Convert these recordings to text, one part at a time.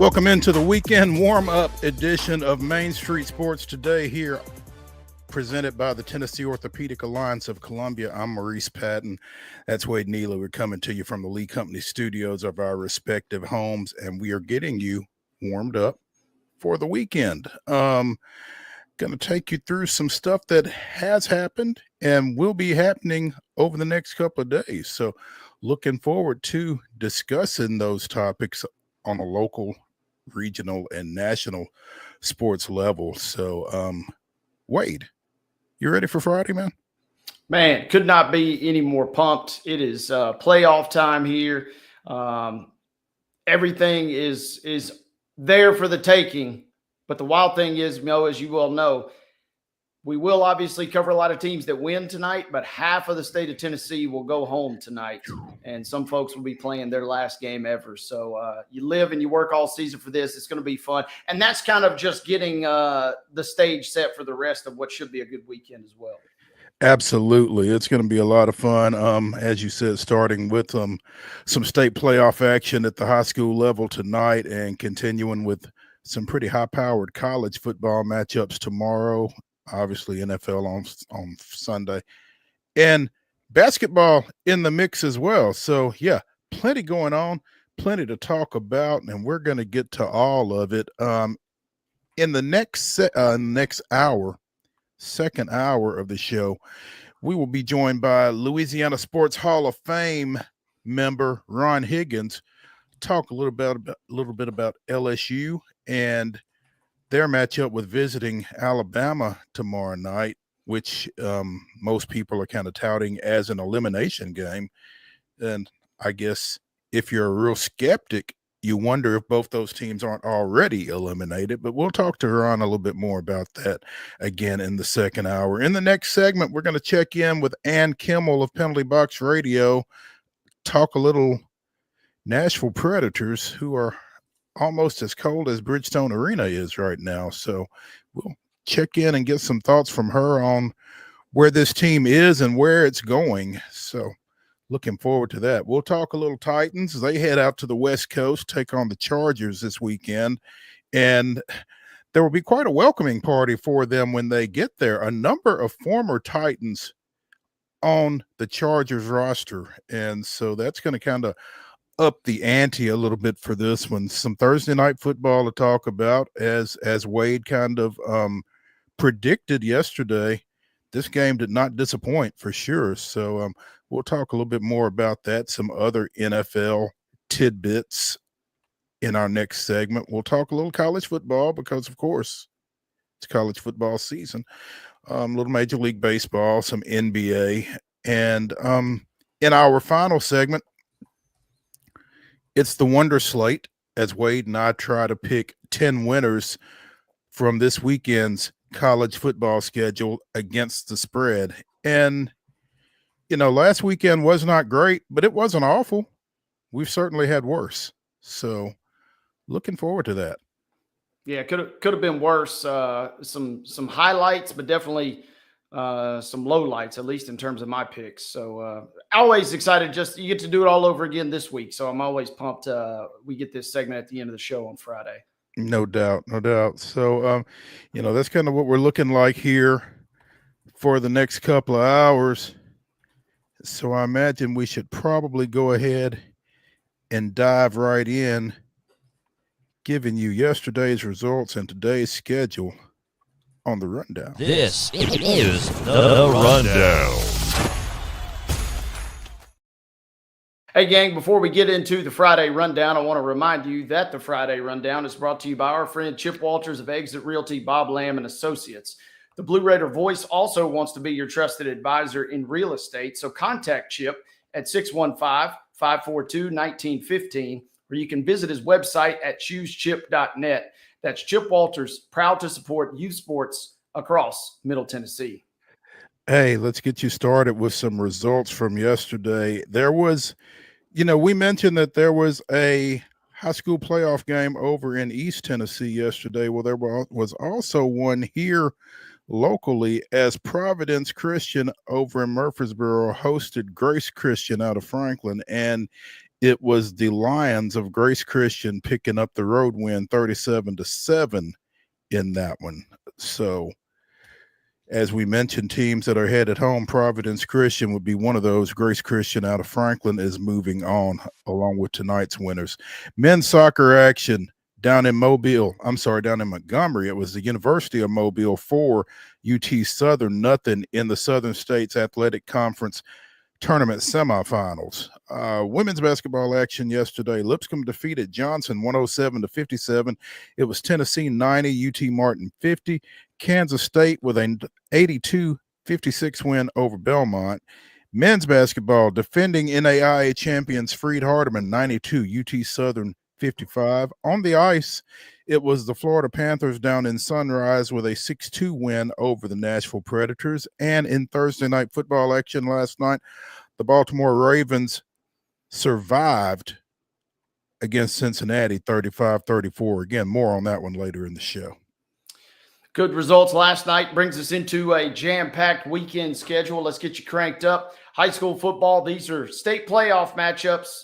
Welcome into the weekend warm-up edition of Main Street Sports Today here, presented by the Tennessee Orthopedic Alliance of Columbia. I'm Maurice Patton. That's Wade Neely. We're coming to you from the Lee Company studios of our respective homes, and we are getting you warmed up for the weekend. Going to take you through some stuff that has happened and will be happening over the next couple of days. So looking forward to discussing those topics on a local, regional, and national sports level. So, Wade, you ready for Friday, man? Man, could not be any more pumped. It is playoff time here. Everything is there for the taking. But the wild thing is, as you well know, we will obviously cover a lot of teams that win tonight, but half of the state of Tennessee will go home tonight, and some folks will be playing their last game ever. So you live and you work all season for this. It's going to be fun, and that's kind of just getting the stage set for the rest of what should be a good weekend as well. Absolutely. It's going to be a lot of fun. As you said, starting with some state playoff action at the high school level tonight and continuing with some pretty high-powered college football matchups tomorrow. Obviously, NFL on Sunday. And basketball in the mix as well. So, yeah, plenty going on, plenty to talk about, and we're going to get to all of it. In the next hour, second hour of the show, we will be joined by Louisiana Sports Hall of Fame member Ron Higgins. Talk a little bit about LSU and their matchup with visiting Alabama tomorrow night, which most people are kind of touting as an elimination game. And I guess if you're a real skeptic, you wonder if both those teams aren't already eliminated. But we'll talk to Ron a little bit more about that again in the second hour. In the next segment, we're going to check in with Ann KIMMEL of Penalty Box Radio, talk a little Nashville Predators, who are almost as cold as Bridgestone Arena is right now. So we'll check in and get some thoughts from her on where this team is and where it's going. So looking forward to that. We'll talk a little Titans. They head out to the West Coast, take on the Chargers this weekend. And there will be quite a welcoming party for them when they get there. A number of former Titans on the Chargers roster. And so that's going to kind of up the ante a little bit for this one. Some Thursday night football to talk about, as Wade kind of predicted yesterday. This game did not disappoint for sure. So we'll talk a little bit more about that, some other NFL tidbits in our next segment. We'll talk a little college football because, of course, it's college football season. A little Major League Baseball, some NBA. And in our final segment, it's the Wonder Slate, as Wade and I try to pick 10 winners from this weekend's college football schedule against the spread. And, last weekend was not great, but it wasn't awful. We've certainly had worse. So looking forward to that. Yeah, could have been worse. Some highlights, but definitely some lowlights, at least in terms of my picks. So always excited. Just you get to do it all over again this week. So I'm always pumped. We get this segment at the end of the show on Friday. No doubt. So, that's kind of what we're looking like here for the next couple of hours. So I imagine we should probably go ahead and dive right in, giving you yesterday's results and today's schedule on the rundown. This is the rundown. Hey, gang, before we get into the Friday rundown, I want to remind you that the Friday rundown is brought to you by our friend Chip Walters of Exit Realty, Bob Lamb and Associates. The Blue Raider Voice also wants to be your trusted advisor in real estate, so contact Chip at 615-542-1915, or you can visit his website at choosechip.net. That's Chip Walters, proud to support youth sports across Middle Tennessee. Hey, let's get you started with some results from yesterday. There was, we mentioned that there was a high school playoff game over in East Tennessee yesterday. Well, there was also one here locally, as Providence Christian over in Murfreesboro hosted Grace Christian out of Franklin. And it was the Lions of Grace Christian picking up the road win 37-7 in that one. So, as we mentioned, teams that are headed home, Providence Christian would be one of those. Grace Christian out of Franklin is moving on along with tonight's winners. Men's soccer action down in Montgomery. It was the University of Mobile 4, UT Southern nothing in the Southern States Athletic Conference tournament semifinals. Women's basketball action yesterday. Lipscomb defeated Johnson 107-57. It was Tennessee 90, UT Martin 50. Kansas State with an 82-56 win over Belmont. Men's basketball, defending NAIA champions Freed Hardeman 92, UT Southern 55. On the ice, it was the Florida Panthers down in Sunrise with a 6-2 win over the Nashville Predators. And in Thursday night football action last night, the Baltimore Ravens survived against Cincinnati 35-34. Again, more on that one later in the show. Good results last night brings us into a jam-packed weekend schedule. Let's get you cranked up. High school football, these are state playoff matchups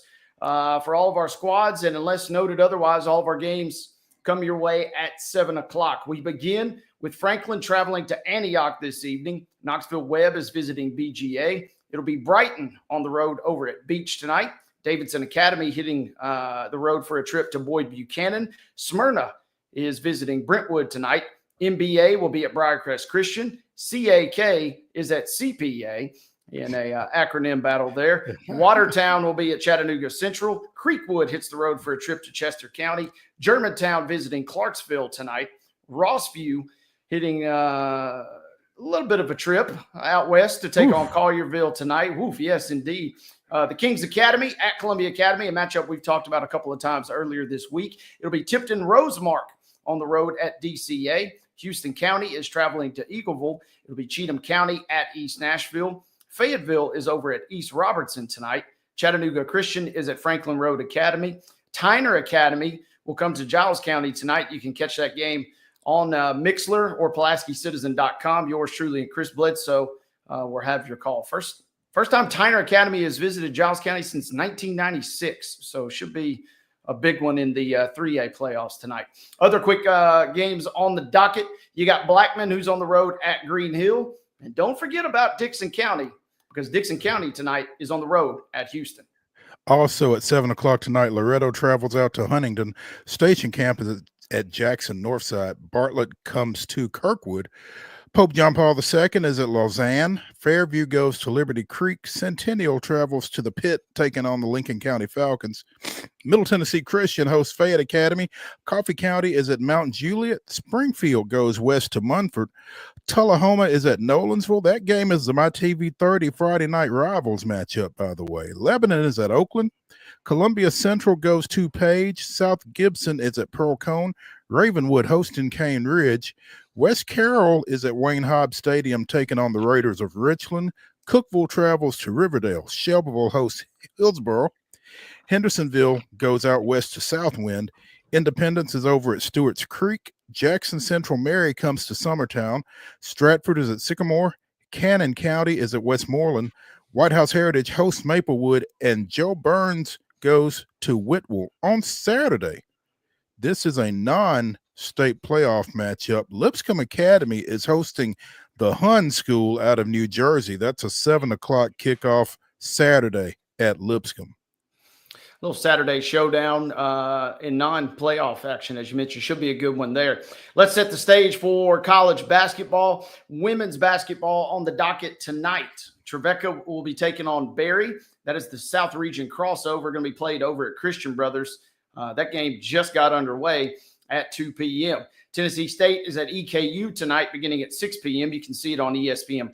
for all of our squads, and unless noted otherwise, all of our games come your way at 7 o'clock. We begin with Franklin traveling to Antioch this evening. Knoxville Webb is visiting BGA. It'll be Brighton on the road over at Beach tonight. Davidson Academy hitting the road for a trip to Boyd Buchanan. Smyrna is visiting Brentwood tonight. MBA will be at Briarcrest Christian. CAK is at CPA in a acronym battle there. Watertown will be at Chattanooga Central. Creekwood hits the road for a trip to Chester County. Germantown visiting Clarksville tonight. Rossview hitting a little bit of a trip out west to take on Collierville tonight. Woof, yes, indeed. The Kings Academy at Columbia Academy, a matchup we've talked about a couple of times earlier this week. It'll be Tipton Rosemark on the road at DCA. Houston County is traveling to Eagleville. It'll be Cheatham County at East Nashville. Fayetteville is over at East Robertson tonight. Chattanooga Christian is at Franklin Road Academy. Tyner Academy will come to Giles County tonight. You can catch that game on Mixler or PulaskiCitizen.com. Yours truly and Chris Bledsoe will have your call. First time Tyner Academy has visited Giles County since 1996, so it should be a big one in the 3A playoffs tonight. Other quick games on the docket. You got Blackman, who's on the road at Green Hill. And don't forget about Dixon County, because Dixon County tonight is on the road at Houston. Also at 7 o'clock tonight, Loretto travels out to Huntington. Station Camp is at Jackson Northside. Bartlett comes to Kirkwood. Pope John Paul II is at Lausanne. Fairview goes to Liberty Creek. Centennial travels to the Pit, taking on the Lincoln County Falcons. Middle Tennessee Christian hosts Fayette Academy. Coffee County is at Mount Juliet. Springfield goes west to Munford. Tullahoma is at Nolansville. That game is the MyTV 30 Friday night rivals matchup, by the way. Lebanon is at Oakland. Columbia Central goes to Page. South Gibson is at Pearl Cone. Ravenwood hosting Cane Ridge. West Carroll is at Wayne Hobbs Stadium taking on the Raiders of Richland. Cookville travels to Riverdale. Shelbyville hosts Hillsboro. Hendersonville goes out west to Southwind. Independence is over at Stewart's Creek. Jackson Central Mary comes to Summertown. Stratford is at Sycamore. Cannon County is at Westmoreland. White House Heritage hosts Maplewood. And Joe Burns goes to Whitwell. On Saturday, this is a non-state playoff matchup. Lipscomb Academy is hosting the Hun School out of New Jersey. That's a 7 o'clock kickoff Saturday at Lipscomb. Little Saturday showdown in non-playoff action, as you mentioned. Should be a good one there. Let's set the stage for college basketball. Women's basketball on the docket tonight. Trevecca will be taking on Berry. That is the South Region crossover, going to be played over at Christian Brothers. That game just got underway at 2 p.m. Tennessee State is at EKU tonight beginning at 6 p.m. You can see it on ESPN+.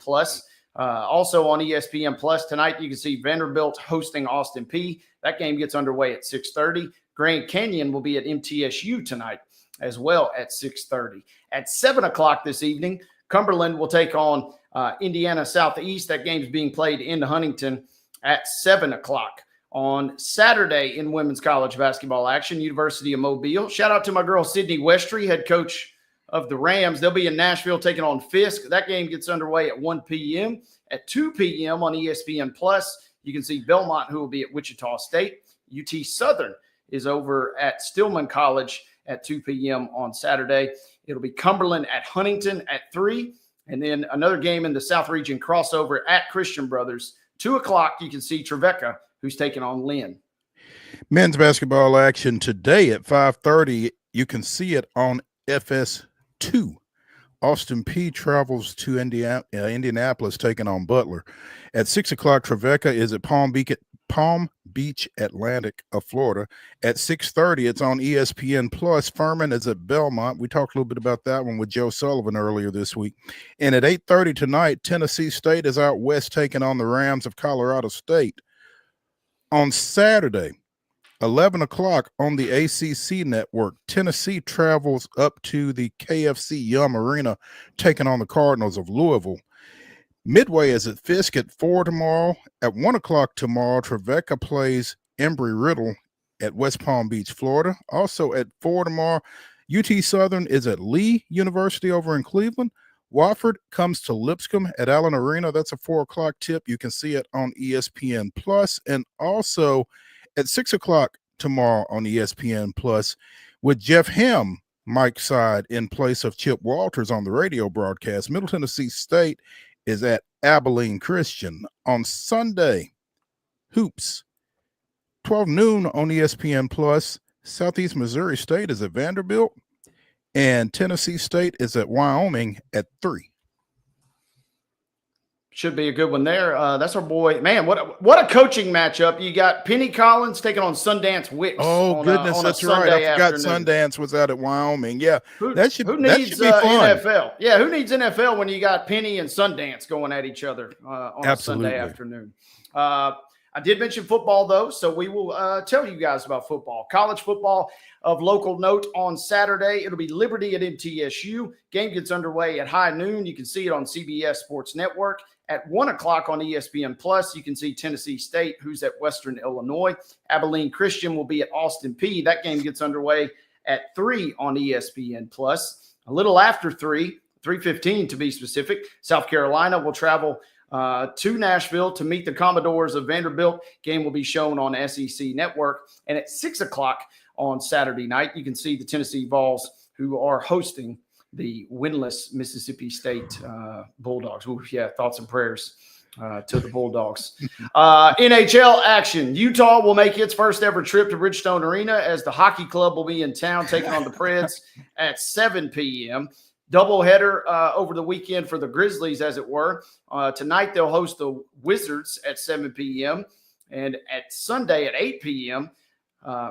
Also on ESPN Plus tonight, you can see Vanderbilt hosting Austin Peay. That game gets underway at 6:30. Grand Canyon will be at MTSU tonight as well at 6:30. At 7 o'clock this evening, Cumberland will take on Indiana Southeast. That game is being played in Huntington at 7 o'clock. On Saturday in women's college basketball action, University of Mobile. Shout out to my girl Sydney Westry, head coach of the Rams. They'll be in Nashville taking on Fisk. That game gets underway at 1 p.m. At 2 p.m. on ESPN Plus, you can see Belmont, who will be at Wichita State. UT Southern is over at Stillman College at 2 p.m. on Saturday. It'll be Cumberland at Huntington at 3. And then another game in the South Region crossover at Christian Brothers. 2 o'clock, you can see Trevecca, who's taking on Lynn. Men's basketball action today at 5:30. You can see it on FS2. Austin P travels to Indianapolis, taking on Butler. At 6 o'clock, Trevecca is at Palm Beach Atlantic of Florida. At 6:30, it's on ESPN Plus. Furman is at Belmont. We talked a little bit about that one with Joe Sullivan earlier this week. And at 8:30 tonight, Tennessee State is out west, taking on the Rams of Colorado State. On Saturday, 11 o'clock on the ACC network, Tennessee travels up to the KFC Yum Arena, taking on the Cardinals of Louisville. Midway is at Fisk at 4 tomorrow. At 1 o'clock tomorrow, Trevecca plays Embry-Riddle at West Palm Beach, Florida. Also at 4 tomorrow, UT Southern is at Lee University over in Cleveland. Wofford comes to Lipscomb at Allen Arena. That's a 4 o'clock tip. You can see it on ESPN Plus. And also at 6 o'clock tomorrow on ESPN Plus with Jeff Hamm, Mike's side, in place of Chip Walters on the radio broadcast. Middle Tennessee State is at Abilene Christian. On Sunday, hoops, 12 noon on ESPN Plus. Southeast Missouri State is at Vanderbilt, and Tennessee State is at Wyoming at 3. Should be a good one there. That's our boy. Man, what a coaching matchup. You got Penny Collins taking on Sundance Wicks. Oh, goodness, that's right. I forgot Sundance was out at Wyoming. Yeah, who needs be fun. NFL? Yeah, who needs NFL when you got Penny and Sundance going at each other on a Sunday afternoon? I did mention football, though, so we will tell you guys about football. College football of local note on Saturday. It'll be Liberty at MTSU. Game gets underway at high noon. You can see it on CBS Sports Network. At 1 o'clock on ESPN Plus, you can see Tennessee State, who's at Western Illinois. Abilene Christian will be at Austin P. That game gets underway at 3 on ESPN Plus. A little after 3, 3:15 to be specific, South Carolina will travel to Nashville to meet the Commodores of Vanderbilt. Game will be shown on SEC Network. And at 6 o'clock on Saturday night, you can see the Tennessee Vols, who are hosting the winless Mississippi State Bulldogs. Ooh, yeah, thoughts and prayers to the Bulldogs. NHL action. Utah will make its first ever trip to Bridgestone Arena as the hockey club will be in town taking on the Preds at 7 p.m. Doubleheader over the weekend for the Grizzlies, as it were. Tonight they'll host the Wizards at 7 p.m. And at Sunday at 8 p.m.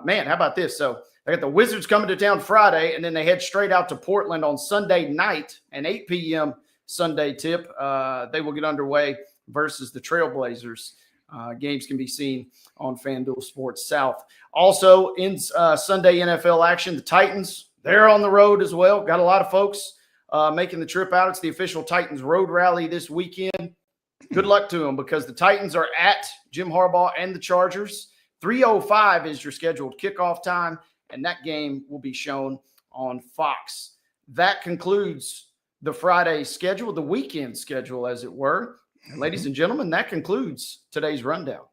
Man, how about this? So they got the Wizards coming to town Friday, and then they head straight out to Portland on Sunday night, an 8 p.m. Sunday tip. They will get underway versus the Trailblazers. Games can be seen on FanDuel Sports South. Also in Sunday NFL action, the Titans, they're on the road as well. Got a lot of folks making the trip out. It's the official Titans road rally this weekend. Good luck to them because the Titans are at Jim Harbaugh and the Chargers. 3:05 is your scheduled kickoff time, and that game will be shown on Fox. That concludes the Friday schedule, the weekend schedule, as it were. And ladies and gentlemen, that concludes today's rundown.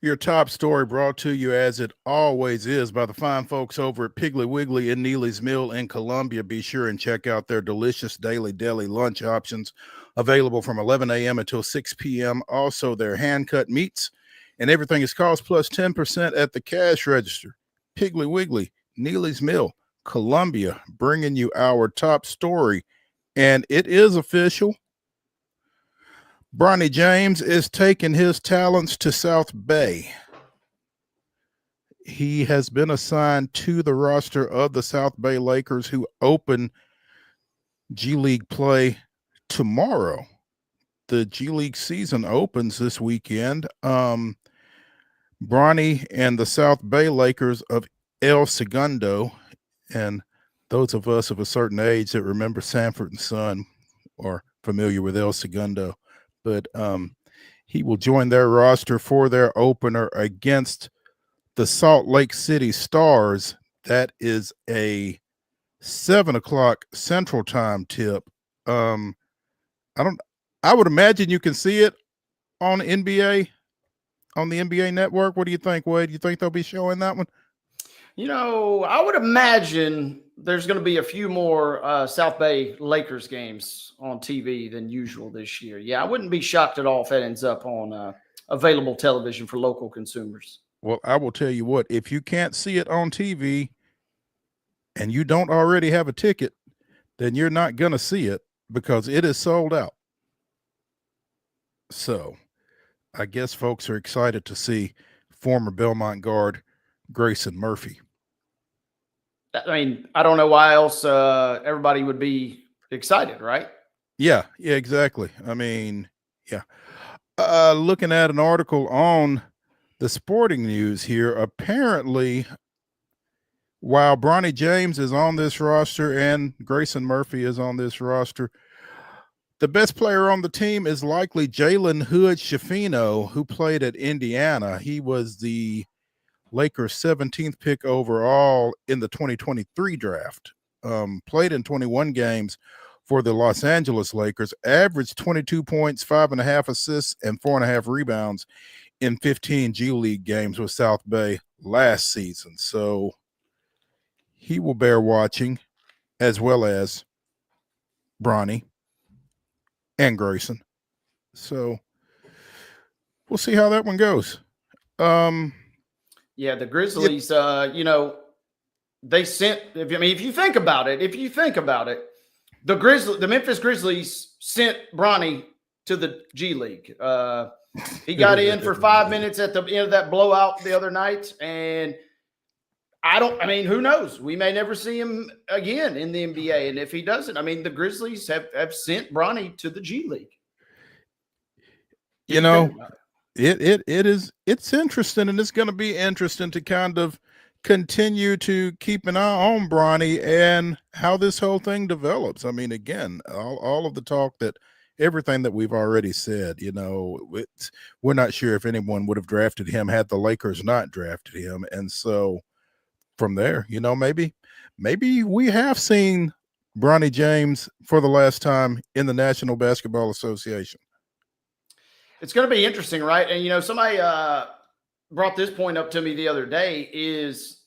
Your top story brought to you, as it always is, by the fine folks over at Piggly Wiggly in Neely's Mill in Columbia. Be sure and check out their delicious daily deli lunch options available from 11 a.m. until 6 p.m. Also, their hand-cut meats, and everything is cost plus 10% at the cash register. Piggly Wiggly, Neely's Mill, Columbia, bringing you our top story. And it is official. Bronny James is taking his talents to South Bay. He has been assigned to the roster of the South Bay Lakers, who open G League play tomorrow. The G League season opens this weekend. Bronny and the South Bay Lakers of El Segundo, and those of us of a certain age that remember Sanford and Son are familiar with El Segundo. But he will join their roster for their opener against the Salt Lake City Stars. That is a 7 o'clock Central Time tip. I I would imagine you can see it on NBA, on the NBA network. What do you think, Wade? You think they'll be showing that one? I would imagine there's going to be a few more South Bay Lakers games on TV than usual this year. Yeah, I wouldn't be shocked at all if that ends up on available television for local consumers. Well, I will tell you what, if you can't see it on TV and you don't already have a ticket, then you're not going to see it because it is sold out. So I guess folks are excited to see former Belmont guard Grayson Murphy. I mean, I don't know why else everybody would be excited, right? Yeah, exactly. I mean, yeah. Looking at an article on the Sporting News here, apparently, while Bronny James is on this roster and Grayson Murphy is on this roster, the best player on the team is likely Jalen Hood-Schifino, who played at Indiana. He was the Lakers' 17th pick overall in the 2023 draft. Played in 21 games for the Los Angeles Lakers, averaged 22 points, 5.5 assists, and 4.5 rebounds in 15 G League games with South Bay last season. So he will bear watching, as well as Bronny and Grayson. So we'll see how that one goes. Yeah, the Grizzlies, they sent, if you think about it, the Memphis Grizzlies sent Bronny to the G League. He got in for 5 minutes at the end of that blowout the other night, and who knows? We may never see him again in the NBA. And if he doesn't, the Grizzlies have sent Bronny to the G League. It's interesting, and it's going to be interesting to kind of continue to keep an eye on Bronny and how this whole thing develops. I mean, again, all of the talk that everything that we've already said, we're not sure if anyone would have drafted him had the Lakers not drafted him. And so from there, maybe we have seen Bronny James for the last time in the National Basketball Association. It's going to be interesting, right? And, somebody brought this point up to me the other day is,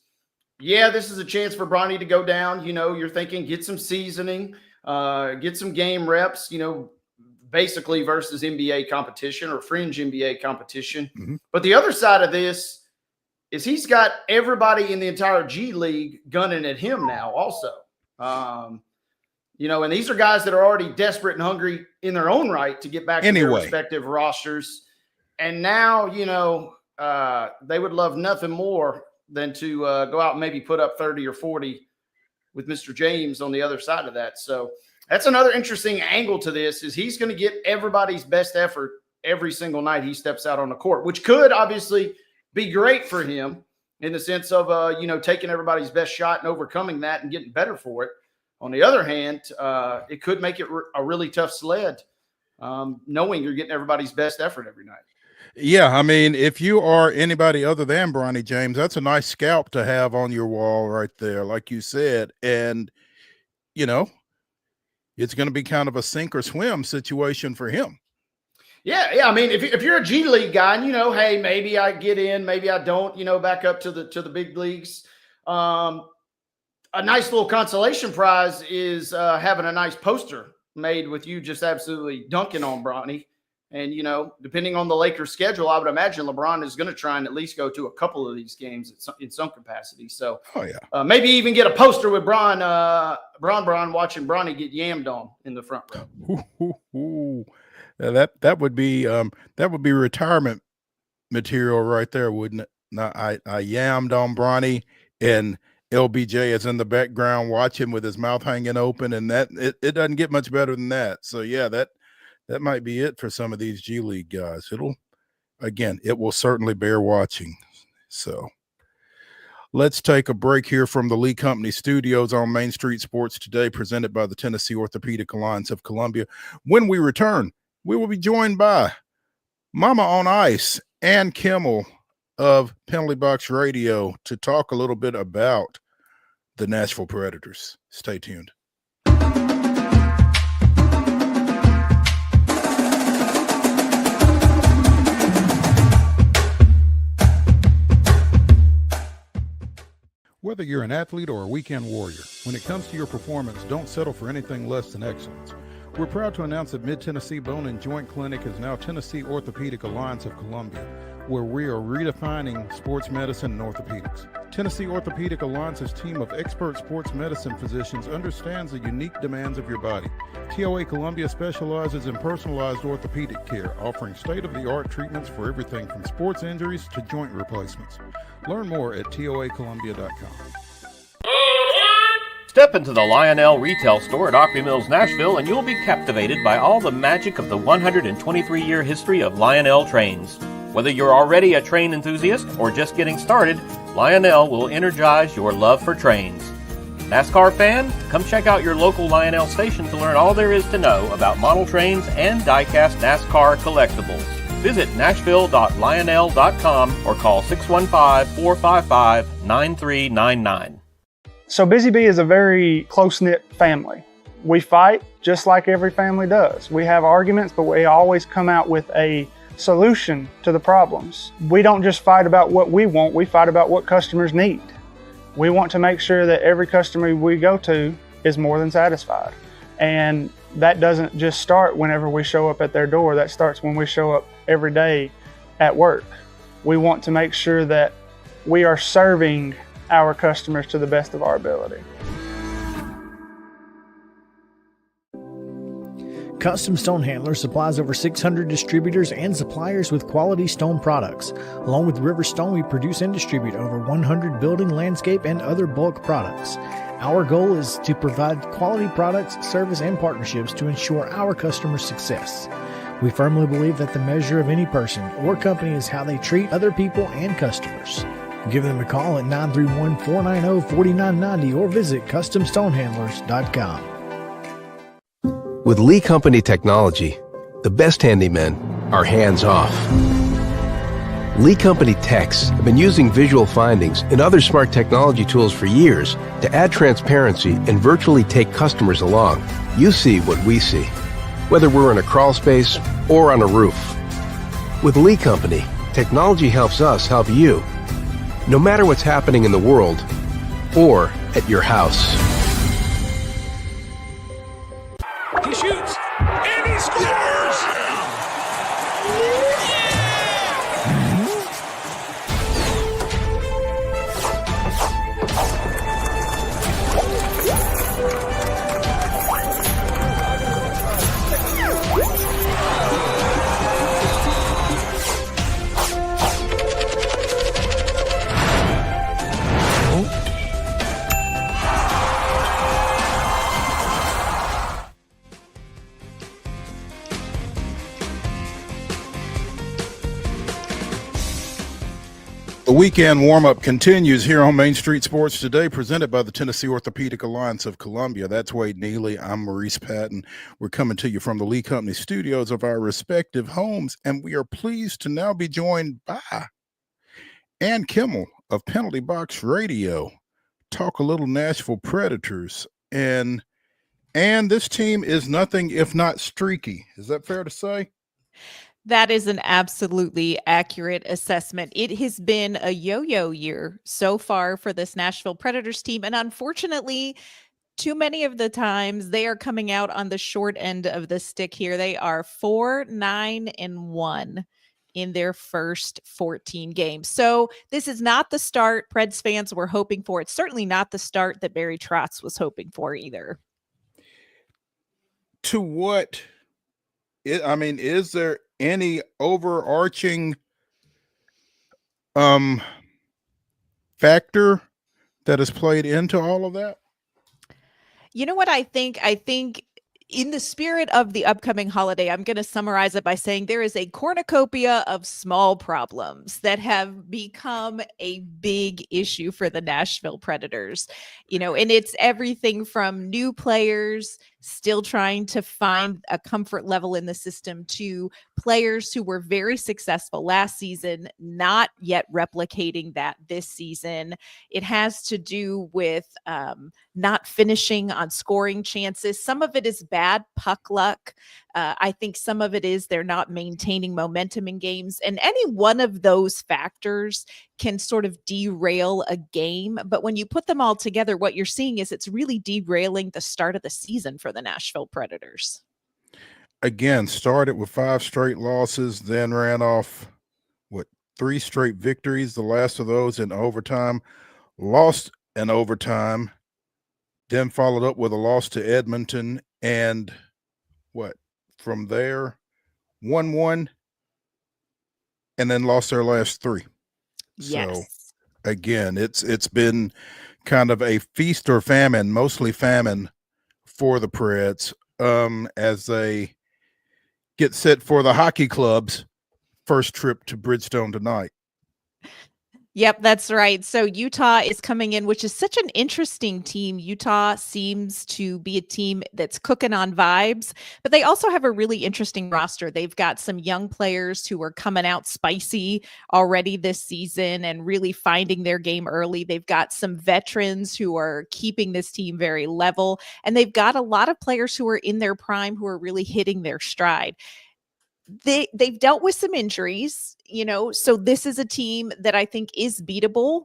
this is a chance for Bronny to go down. You're thinking get some seasoning, get some game reps, basically versus NBA competition or fringe NBA competition. Mm-hmm. But the other side of this is he's got everybody in the entire G League gunning at him now also. And these are guys that are already desperate and hungry in their own right to get back to their respective rosters. And now, they would love nothing more than to go out and maybe put up 30 or 40 with Mr. James on the other side of that. So that's another interesting angle to this is he's going to get everybody's best effort every single night he steps out on the court, which could obviously be great for him in the sense of, taking everybody's best shot and overcoming that and getting better for it. On the other hand, it could make it a really tough sled, knowing you're getting everybody's best effort every night. Yeah, if you are anybody other than Bronny James, that's a nice scalp to have on your wall right there, like you said. And, it's going to be kind of a sink or swim situation for him. Yeah. If you're a G League guy and, hey, maybe I get in, maybe I don't, back up to the big leagues. A nice little consolation prize is having a nice poster made with you just absolutely dunking on Bronny. And, depending on the Lakers schedule, I would imagine LeBron is going to try and at least go to a couple of these games in some capacity. So maybe even get a poster with Bron watching Bronny get yammed on in the front row. That would be retirement material right there, wouldn't it? Now, I yammed on Bronny and LBJ is in the background watching with his mouth hanging open, and that it doesn't get much better than that. So that might be it for some of these G League guys. It will certainly bear watching. So let's take a break here from the Lee Company Studios on Main Street Sports Today, presented by the Tennessee Orthopedic Alliance of Columbia. When we return, we will be joined by Mama on Ice and KIMMEL of Penalty Box Radio to talk a little bit about the Nashville Predators. Stay tuned. Whether you're an athlete or a weekend warrior, when it comes to your performance, don't settle for anything less than excellence. We're proud to announce that Mid-Tennessee Bone and Joint Clinic is now Tennessee Orthopedic Alliance of Columbia, where we are redefining sports medicine and orthopedics. Tennessee Orthopedic Alliance's team of expert sports medicine physicians understands the unique demands of your body. TOA Columbia specializes in personalized orthopedic care, offering state-of-the-art treatments for everything from sports injuries to joint replacements. Learn more at toacolumbia.com. Step into the Lionel retail store at Opry Mills, Nashville, and you'll be captivated by all the magic of the 123-year history of Lionel trains. Whether you're already a train enthusiast or just getting started, Lionel will energize your love for trains. NASCAR fan? Come check out your local Lionel station to learn all there is to know about model trains and die-cast NASCAR collectibles. Visit nashville.lionel.com or call 615-455-9399. So Busy Bee is a very close-knit family. We fight just like every family does. We have arguments, but we always come out with a solution to the problems. We don't just fight about what we want, we fight about what customers need. We want to make sure that every customer we go to is more than satisfied. And that doesn't just start whenever we show up at their door, that starts when we show up every day at work. We want to make sure that we are serving our customers to the best of our ability. Custom Stone Handler supplies over 600 distributors and suppliers with quality stone products. Along with River Stone, we produce and distribute over 100 building, landscape, and other bulk products. Our goal is to provide quality products, service, and partnerships to ensure our customers' success. We firmly believe that the measure of any person or company is how they treat other people and customers. Give them a call at 931-490-4990 or visit CustomStonehandlers.com. With Lee Company technology, the best handymen are hands-off. Lee Company techs have been using visual findings and other smart technology tools for years to add transparency and virtually take customers along. You see what we see, whether we're in a crawl space or on a roof. With Lee Company, technology helps us help you, no matter what's happening in the world or at your house. He shoots, and he scores! The weekend warm-up continues here on Main Street Sports Today, presented by the Tennessee Orthopedic Alliance of Columbia. That's Wade Neely. I'm Maurice Patton. We're coming to you from the Lee Company studios of our respective homes, and we are pleased to now be joined by Ann Kimmel of Penalty Box Radio. Talk a little Nashville Predators. And this team is nothing if not streaky. Is that fair to say? That is an absolutely accurate assessment. It has been a yo-yo year so far for this Nashville Predators team. And unfortunately, too many of the times they are coming out on the short end of the stick here. They are 4-9-1 in their first 14 games. So this is not the start Preds fans were hoping for. It's certainly not the start that Barry Trotz was hoping for either. To what? Is there any overarching factor that has played into all of that? You know what I think? I think in the spirit of the upcoming holiday, I'm going to summarize it by saying there is a cornucopia of small problems that have become a big issue for the Nashville Predators. And it's everything from new players still trying to find a comfort level in the system to players who were very successful last season, not yet replicating that this season. It has to do with not finishing on scoring chances. Some of it is bad puck luck. I think some of it is they're not maintaining momentum in games, and any one of those factors can sort of derail a game. But when you put them all together, what you're seeing is it's really derailing the start of the season for the Nashville Predators. Again, started with 5 straight losses, then ran off 3 straight victories, the last of those in overtime, lost in overtime, then followed up with a loss to Edmonton, and from there 1-1, and then lost their last 3. Yes. So again, it's been kind of a feast or famine, mostly famine for the Preds, as they get set for the hockey club's first trip to Bridgestone tonight. Yep, that's right. So Utah is coming in, which is such an interesting team. Utah seems to be a team that's cooking on vibes, but they also have a really interesting roster. They've got some young players who are coming out spicy already this season and really finding their game early. They've got some veterans who are keeping this team very level, and they've got a lot of players who are in their prime who are really hitting their stride. They've dealt with some injuries, so this is a team that I think is beatable,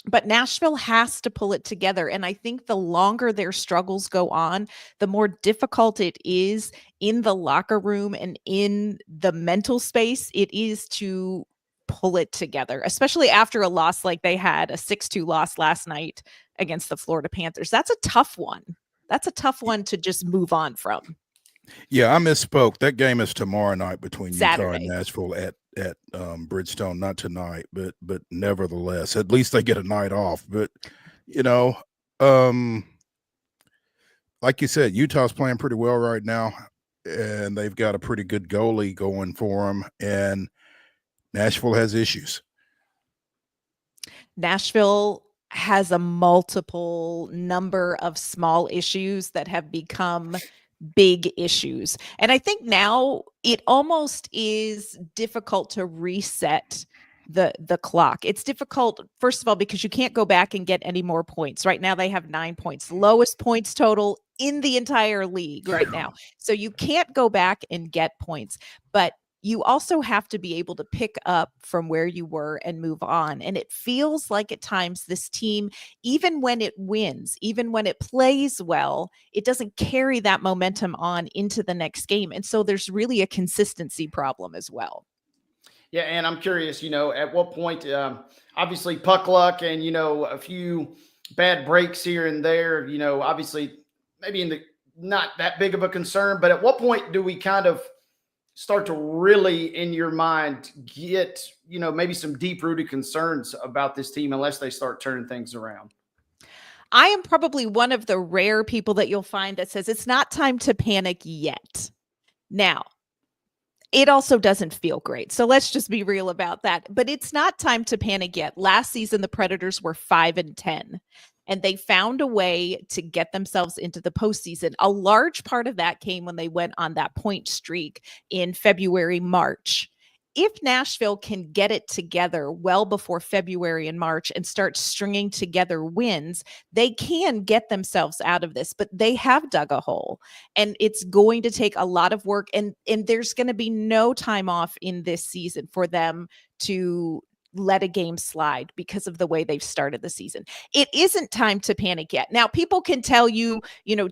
but Nashville has to pull it together. And I think the longer their struggles go on, the more difficult it is in the locker room and in the mental space it is to pull it together, especially after a loss like they had, a 6-2 loss last night against the Florida Panthers. That's a tough one. That's a tough one to just move on from. Yeah, I misspoke. That game is tomorrow night between Saturday. Utah and Nashville at Bridgestone, not tonight, but nevertheless, at least they get a night off. But like you said, Utah's playing pretty well right now, and they've got a pretty good goalie going for them, and Nashville has issues. Nashville has a multiple number of small issues that have become big issues. And I think now it almost is difficult to reset the clock. It's difficult, first of all, because you can't go back and get any more points. Right now they have 9 points, lowest points total in the entire league right now. So you can't go back and get points, but you also have to be able to pick up from where you were and move on. And it feels like at times this team, even when it wins, even when it plays well, it doesn't carry that momentum on into the next game. And so there's really a consistency problem as well. Yeah, and I'm curious, at what point, obviously puck luck and, a few bad breaks here and there, obviously maybe not that big of a concern, but at what point do we kind of start to really, in your mind, get, maybe some deep-rooted concerns about this team unless they start turning things around? I am probably one of the rare people that you'll find that says it's not time to panic yet. Now, it also doesn't feel great. So let's just be real about that. But it's not time to panic yet. Last season, the Predators were 5-10. And they found a way to get themselves into the postseason. A large part of that came when they went on that point streak in February, March. If Nashville can get it together well before February and March and start stringing together wins, they can get themselves out of this, but they have dug a hole, and it's going to take a lot of work. And there's going to be no time off in this season for them to let a game slide because of the way they've started the season. It isn't time to panic yet. Now, people can tell you,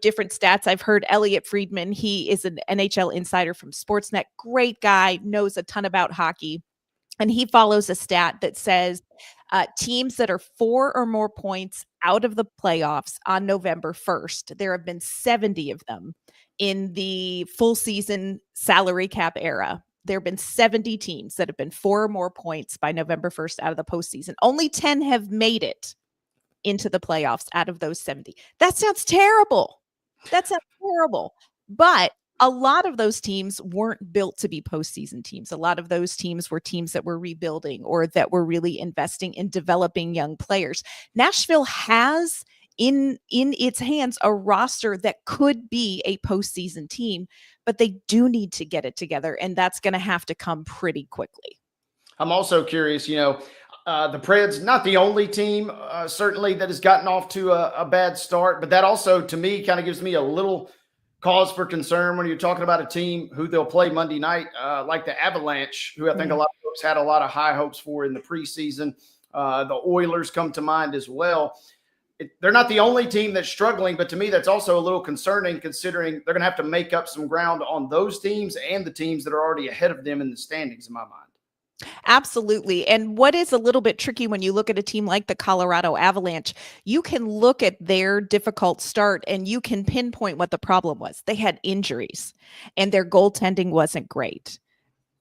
different stats. I've heard Elliot Friedman. He is an NHL insider from Sportsnet. Great guy, knows a ton about hockey. And he follows a stat that says teams that are 4 or more points out of the playoffs on November 1st, there have been 70 of them in the full season salary cap era. There have been 70 teams that have been 4 or more points by November 1st out of the postseason. Only 10 have made it into the playoffs out of those 70. That sounds terrible. But a lot of those teams weren't built to be postseason teams. A lot of those teams were teams that were rebuilding or that were really investing in developing young players. Nashville has in its hands a roster that could be a postseason team, but they do need to get it together, and that's going to have to come pretty quickly. I'm also curious, the Preds, not the only team, certainly, that has gotten off to a bad start, but that also, to me, kind of gives me a little cause for concern when you're talking about a team who they'll play Monday night, like the Avalanche, who I think a lot of folks had a lot of high hopes for in the preseason. The Oilers come to mind as well. They're not the only team that's struggling, but to me, that's also a little concerning considering they're going to have to make up some ground on those teams and the teams that are already ahead of them in the standings, in my mind. Absolutely. And what is a little bit tricky when you look at a team like the Colorado Avalanche, you can look at their difficult start and you can pinpoint what the problem was. They had injuries and their goaltending wasn't great.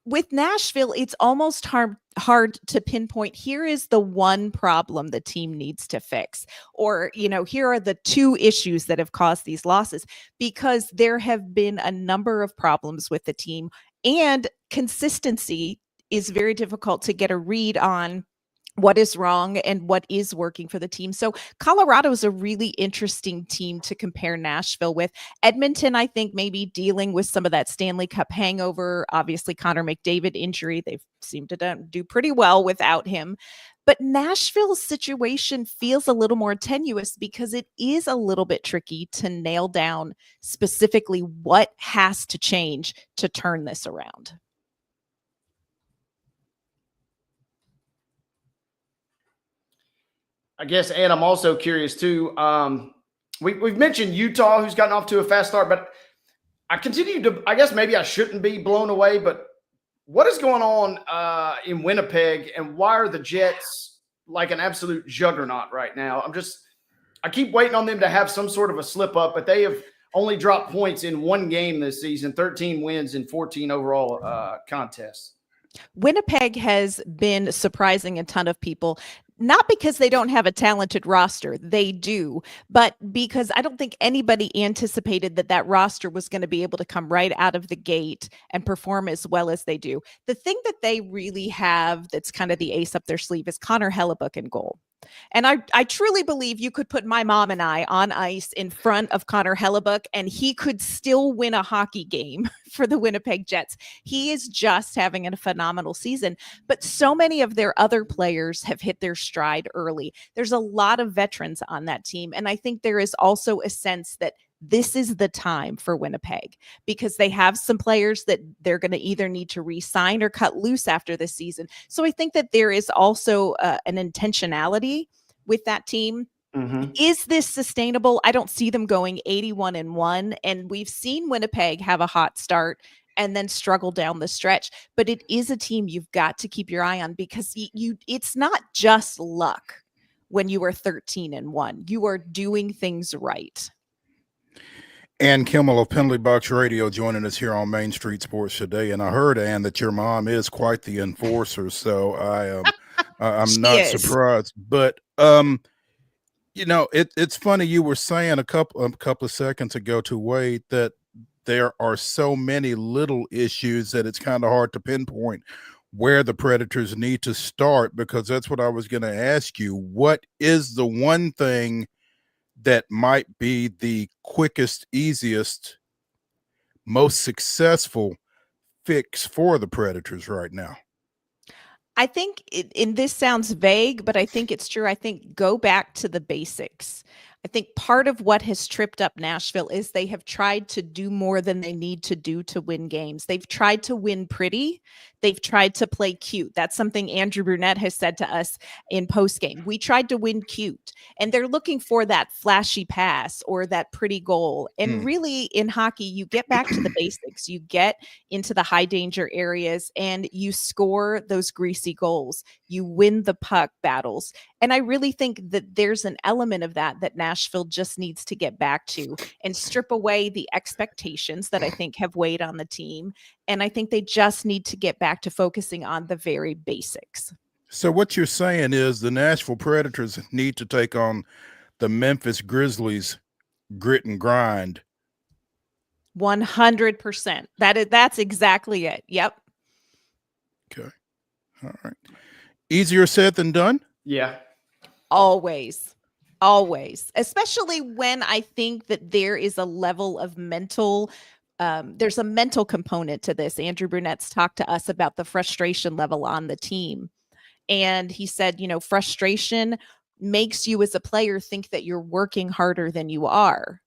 With Nashville, it's almost hard to pinpoint, here is the one problem the team needs to fix. Or, here are the two issues that have caused these losses, because there have been a number of problems with the team, and consistency is very difficult to get a read on what is wrong and what is working for the team. So Colorado is a really interesting team to compare Nashville with. Edmonton, I think, maybe dealing with some of that Stanley Cup hangover. Obviously, Connor McDavid injury. They've seemed to do pretty well without him. But Nashville's situation feels a little more tenuous because it is a little bit tricky to nail down specifically what has to change to turn this around. I guess, and I'm also curious too. We've mentioned Utah, who's gotten off to a fast start, but I continue to, I guess maybe I shouldn't be blown away, but what is going on in Winnipeg, and why are the Jets like an absolute juggernaut right now? I keep waiting on them to have some sort of a slip up, but they have only dropped points in one game this season, 13 wins in 14 overall contests. Winnipeg has been surprising a ton of people. Not because they don't have a talented roster, they do, but because I don't think anybody anticipated that roster was going to be able to come right out of the gate and perform as well as they do. The thing that they really have that's kind of the ace up their sleeve is Connor Hellebuck in goal. And I truly believe you could put my mom and I on ice in front of Connor Hellebuck and he could still win a hockey game for the Winnipeg Jets. He is just having a phenomenal season, but so many of their other players have hit their stride early. There's a lot of veterans on that team. And I think there is also a sense that this is the time for Winnipeg because they have some players that they're going to either need to re-sign or cut loose after this season. So I think that there is also an intentionality with that team. Mm-hmm. Is this sustainable? I don't see them going 81-1. And we've seen Winnipeg have a hot start and then struggle down the stretch. But it is a team you've got to keep your eye on because it's not just luck when you are 13-1. You are doing things right. Ann Kimmel of Penalty Box Radio joining us here on Main Street Sports today. And I heard, Ann, that your mom is quite the enforcer. So I'm not surprised. But, it's funny. You were saying a couple of seconds ago to Wade that there are so many little issues that it's kind of hard to pinpoint where the Predators need to start, because that's what I was going to ask you. What is the one thing that might be the quickest, easiest, most successful fix for the Predators right now? I think, and this sounds vague, but I think it's true. I think go back to the basics. I think part of what has tripped up Nashville is they have tried to do more than they need to do to win games. They've tried to win pretty. They've tried to play cute. That's something Andrew Brunette has said to us in postgame. We tried to win cute, and they're looking for that flashy pass or that pretty goal. And really in hockey, you get back to the basics. You get into the high danger areas and you score those greasy goals. You win the puck battles. And I really think that there's an element of that Nashville just needs to get back to and strip away the expectations that I think have weighed on the team. And I think they just need to get back to focusing on the very basics. So what you're saying is the Nashville Predators need to take on the Memphis Grizzlies grit and grind. 100%. That's exactly it. Yep. Okay. All right. Easier said than done? Yeah. Always, especially when I think that there is a level of there's a mental component to this. Andrew Brunette's talked to us about the frustration level on the team. And he said, frustration makes you as a player think that you're working harder than you are.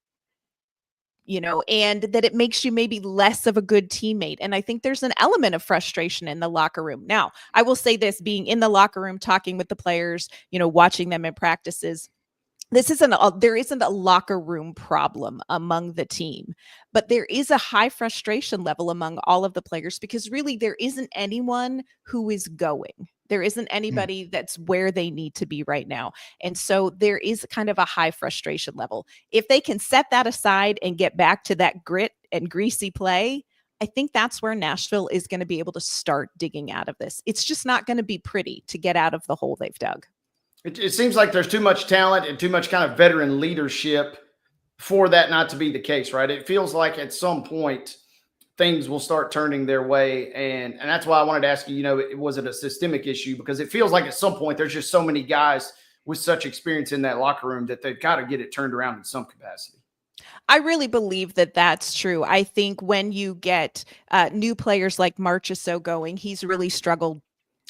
and that it makes you maybe less of a good teammate. And I think there's an element of frustration in the locker room. Now, I will say this, being in the locker room, talking with the players, watching them in practices, there isn't a locker room problem among the team, but there is a high frustration level among all of the players because really there isn't anyone who is going. There isn't anybody that's where they need to be right now. And so there is kind of a high frustration level. If they can set that aside and get back to that grit and greasy play, I think that's where Nashville is going to be able to start digging out of this. It's just not going to be pretty to get out of the hole they've dug. It seems like there's too much talent and too much kind of veteran leadership for that not to be the case, right? It feels like at some point things will start turning their way. And that's why I wanted to ask you, was it a systemic issue? Because it feels like at some point there's just so many guys with such experience in that locker room that they've got to get it turned around in some capacity. I really believe that that's true. I think when you get new players like Marchessault going, he's really struggled.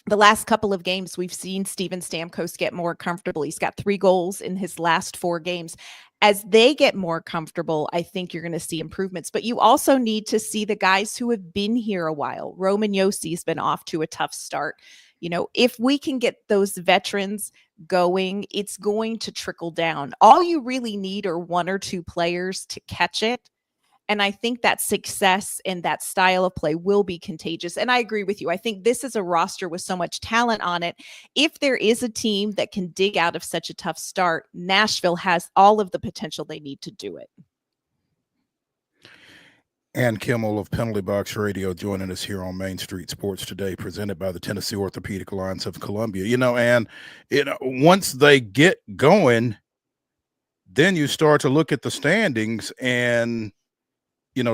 The last couple of games, we've seen Steven Stamkos get more comfortable. He's got 3 goals in his last 4 games. As they get more comfortable, I think you're going to see improvements. But you also need to see the guys who have been here a while. Roman Yossi's been off to a tough start. If we can get those veterans going, it's going to trickle down. All you really need are 1 or 2 players to catch it. And I think that success and that style of play will be contagious. And I agree with you. I think this is a roster with so much talent on it. If there is a team that can dig out of such a tough start, Nashville has all of the potential they need to do it. And Kimmel of Penalty Box Radio joining us here on Main Street Sports Today, presented by the Tennessee Orthopedic Alliance of Columbia. Once they get going, then you start to look at the standings and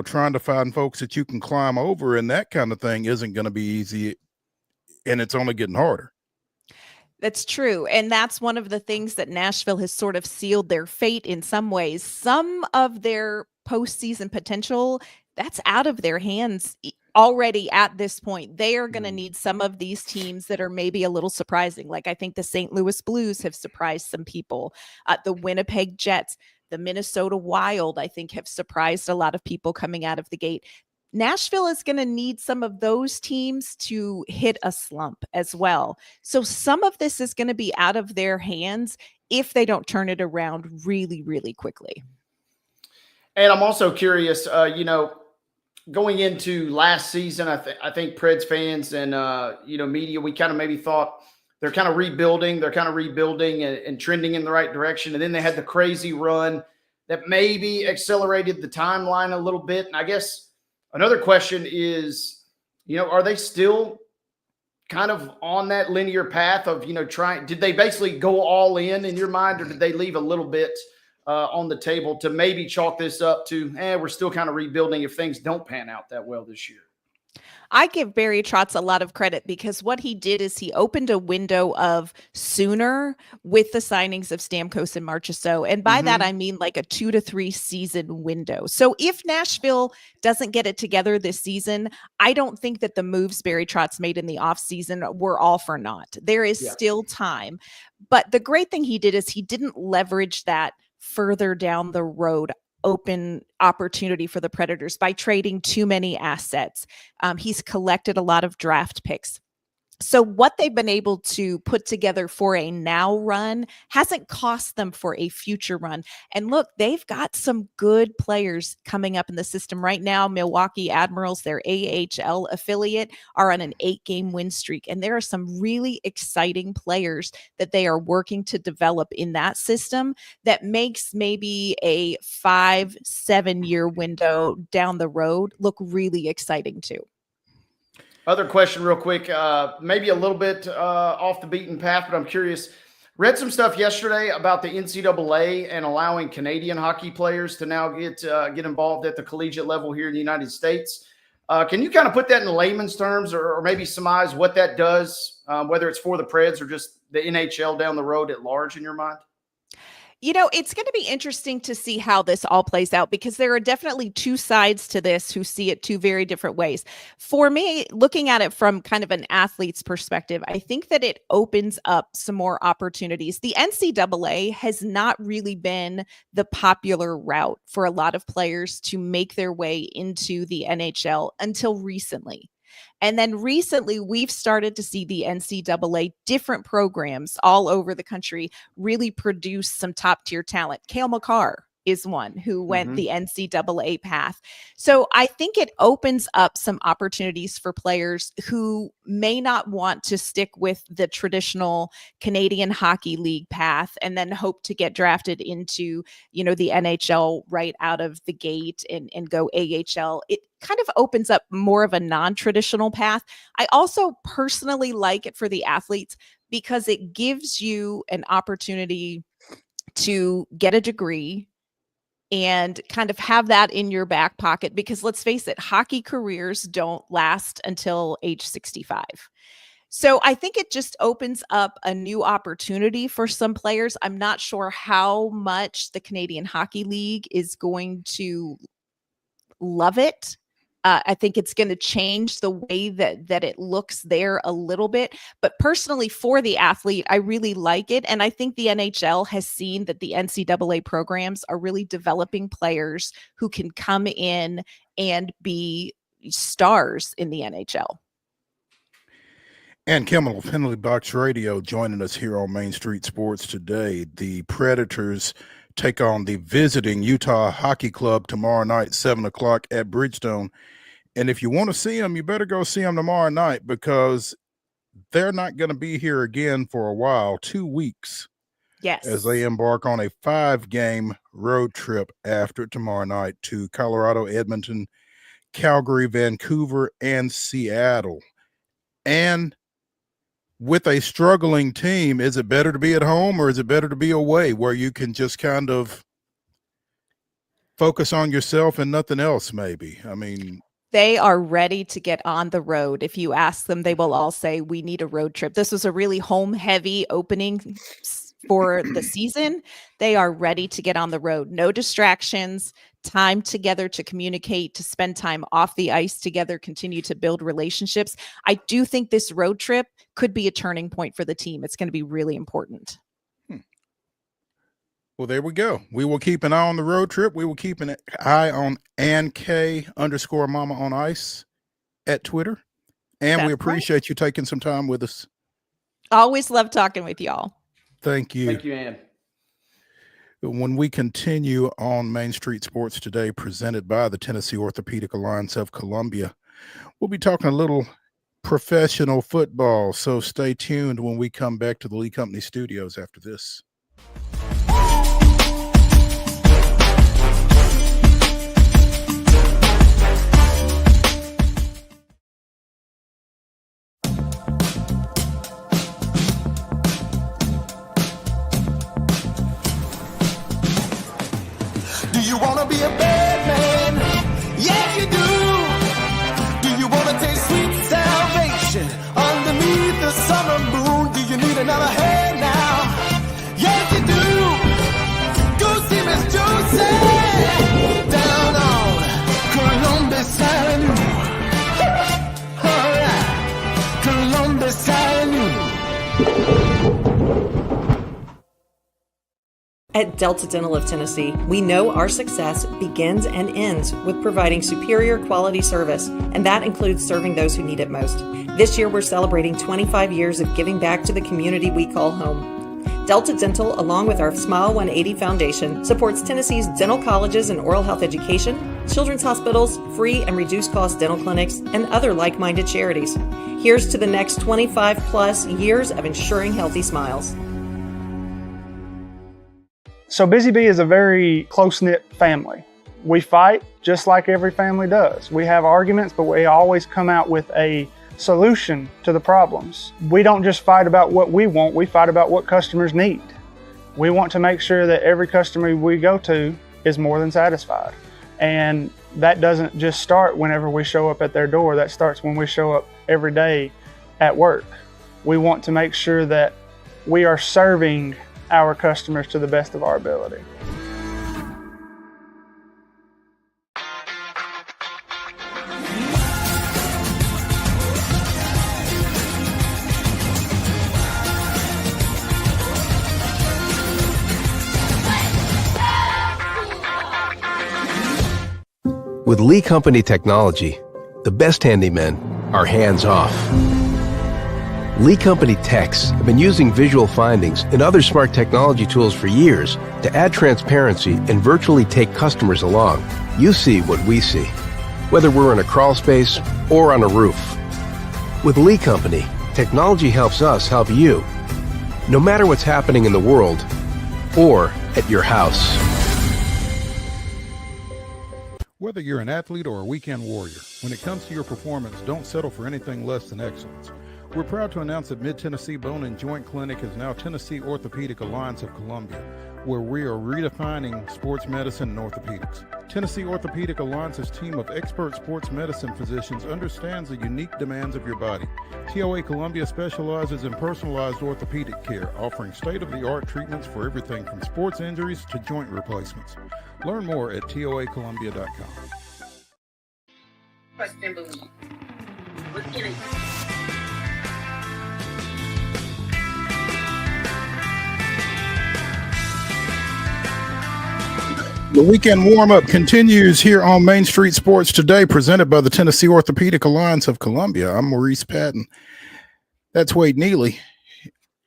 trying to find folks that you can climb over and that kind of thing isn't going to be easy, and it's only getting harder. That's true. And that's one of the things that Nashville has sort of sealed their fate in some ways. Some of their postseason potential, that's out of their hands already at this point. They are going to need some of these teams that are maybe a little surprising. Like I think the St. Louis Blues have surprised some people. The Winnipeg Jets, the Minnesota Wild, I think, have surprised a lot of people coming out of the gate. Nashville is going to need some of those teams to hit a slump as well. So some of this is going to be out of their hands if they don't turn it around really, really quickly. And I'm also curious, going into last season, I think Preds fans and, media, we kind of maybe thought they're kind of rebuilding. They're kind of rebuilding and trending in the right direction. And then they had the crazy run that maybe accelerated the timeline a little bit. And I guess another question is, are they still kind of on that linear path of, did they basically go all in your mind, or did they leave a little bit on the table to maybe chalk this up to, we're still kind of rebuilding if things don't pan out that well this year? I give Barry Trotz a lot of credit because what he did is he opened a window of sooner with the signings of Stamkos and Marchessault. And by that, I mean like a 2 to 3 season window. So if Nashville doesn't get it together this season, I don't think that the moves Barry Trotz made in the offseason were all for naught. There is still time. But the great thing he did is he didn't leverage that further down the road open opportunity for the Predators by trading too many assets. He's collected a lot of draft picks. So what they've been able to put together for a now run hasn't cost them for a future run. And look, they've got some good players coming up in the system right now. Milwaukee Admirals, their AHL affiliate, are on an 8-game win streak. And there are some really exciting players that they are working to develop in that system that makes maybe a 5-7 year window down the road look really exciting too. Other question real quick, maybe a little bit off the beaten path, but I'm curious. Read some stuff yesterday about the NCAA and allowing Canadian hockey players to now get involved at the collegiate level here in the United States. Can you kind of put that in layman's terms or maybe surmise what that does, whether it's for the Preds or just the NHL down the road at large in your mind? It's going to be interesting to see how this all plays out, because there are definitely two sides to this who see it two very different ways. For me, looking at it from kind of an athlete's perspective, I think that it opens up some more opportunities. The NCAA has not really been the popular route for a lot of players to make their way into the NHL until recently. And then recently, we've started to see the NCAA, different programs all over the country, really produce some top tier talent. Cale Makar is one who went the NCAA path. So I think it opens up some opportunities for players who may not want to stick with the traditional Canadian Hockey League path and then hope to get drafted into, the NHL right out of the gate and go AHL. It kind of opens up more of a non-traditional path. I also personally like it for the athletes because it gives you an opportunity to get a degree and kind of have that in your back pocket, because let's face it, hockey careers don't last until age 65. So I think it just opens up a new opportunity for some players. I'm not sure how much the Canadian Hockey League is going to love it. I think it's going to change the way that it looks there a little bit. But personally, for the athlete, I really like it. And I think the NHL has seen that the NCAA programs are really developing players who can come in and be stars in the NHL. And KIMMEL, Penalty Box Radio, joining us here on Main Street Sports today. The Predators take on the visiting Utah Hockey Club tomorrow night, 7 o'clock at Bridgestone. And if you want to see them, you better go see them tomorrow night, because they're not going to be here again for a while, 2 weeks. Yes. As they embark on a 5-game road trip after tomorrow night to Colorado, Edmonton, Calgary, Vancouver, and Seattle. And with a struggling team, is it better to be at home or is it better to be away, where you can just kind of focus on yourself and nothing else, maybe? I mean, they are ready to get on the road. If you ask them, they will all say, we need a road trip. This was a really home heavy opening for the season. They are ready to get on the road. No distractions, time together to communicate, to spend time off the ice together, continue to build relationships. I do think this road trip could be a turning point for the team. It's going to be really important. Well, there we go. We will keep an eye on the road trip. We will keep an eye on @AnnK_Mama on Ice at Twitter. And That's we appreciate you taking some time with us. Always love talking with y'all. Thank you. Thank you, Ann. When we continue on Main Street Sports today, presented by the Tennessee Orthopedic Alliance of Columbia, we'll be talking a little professional football. So stay tuned when we come back to the Lee Company studios after this. Do you want to be a bad man? Yes, you do. Do you want to taste sweet salvation underneath the summer moon? Do you need another hand now? Yes, you do. Go see Miss Josie down on Columbus Avenue. All right, Columbus Avenue. At Delta Dental of Tennessee, we know our success begins and ends with providing superior quality service, and that includes serving those who need it most. This year, we're celebrating 25 years of giving back to the community we call home. Delta Dental, along with our Smile 180 Foundation, supports Tennessee's dental colleges and oral health education, children's hospitals, free and reduced cost dental clinics, and other like-minded charities. Here's to the next 25 plus years of ensuring healthy smiles. So Busy Bee is a very close-knit family. We fight just like every family does. We have arguments, but we always come out with a solution to the problems. We don't just fight about what we want, we fight about what customers need. We want to make sure that every customer we go to is more than satisfied. And that doesn't just start whenever we show up at their door, that starts when we show up every day at work. We want to make sure that we are serving our customers to the best of our ability. With Lee Company technology, the best handymen are hands-off. Lee Company techs have been using visual findings and other smart technology tools for years to add transparency and virtually take customers along. You see what we see, whether we're in a crawl space or on a roof. With Lee Company, technology helps us help you, no matter what's happening in the world or at your house. Whether you're an athlete or a weekend warrior, when it comes to your performance, don't settle for anything less than excellence. We're proud to announce that Mid-Tennessee Bone and Joint Clinic is now Tennessee Orthopedic Alliance of Columbia, where we are redefining sports medicine and orthopedics. Tennessee Orthopedic Alliance's team of expert sports medicine physicians understands the unique demands of your body. TOA Columbia specializes in personalized orthopedic care, offering state-of-the-art treatments for everything from sports injuries to joint replacements. Learn more at toacolumbia.com. Trust and believe. We're getting The weekend warm-up continues here on Main Street Sports Today, presented by the Tennessee Orthopedic Alliance of Columbia. I'm Maurice Patton. That's Wade Neely.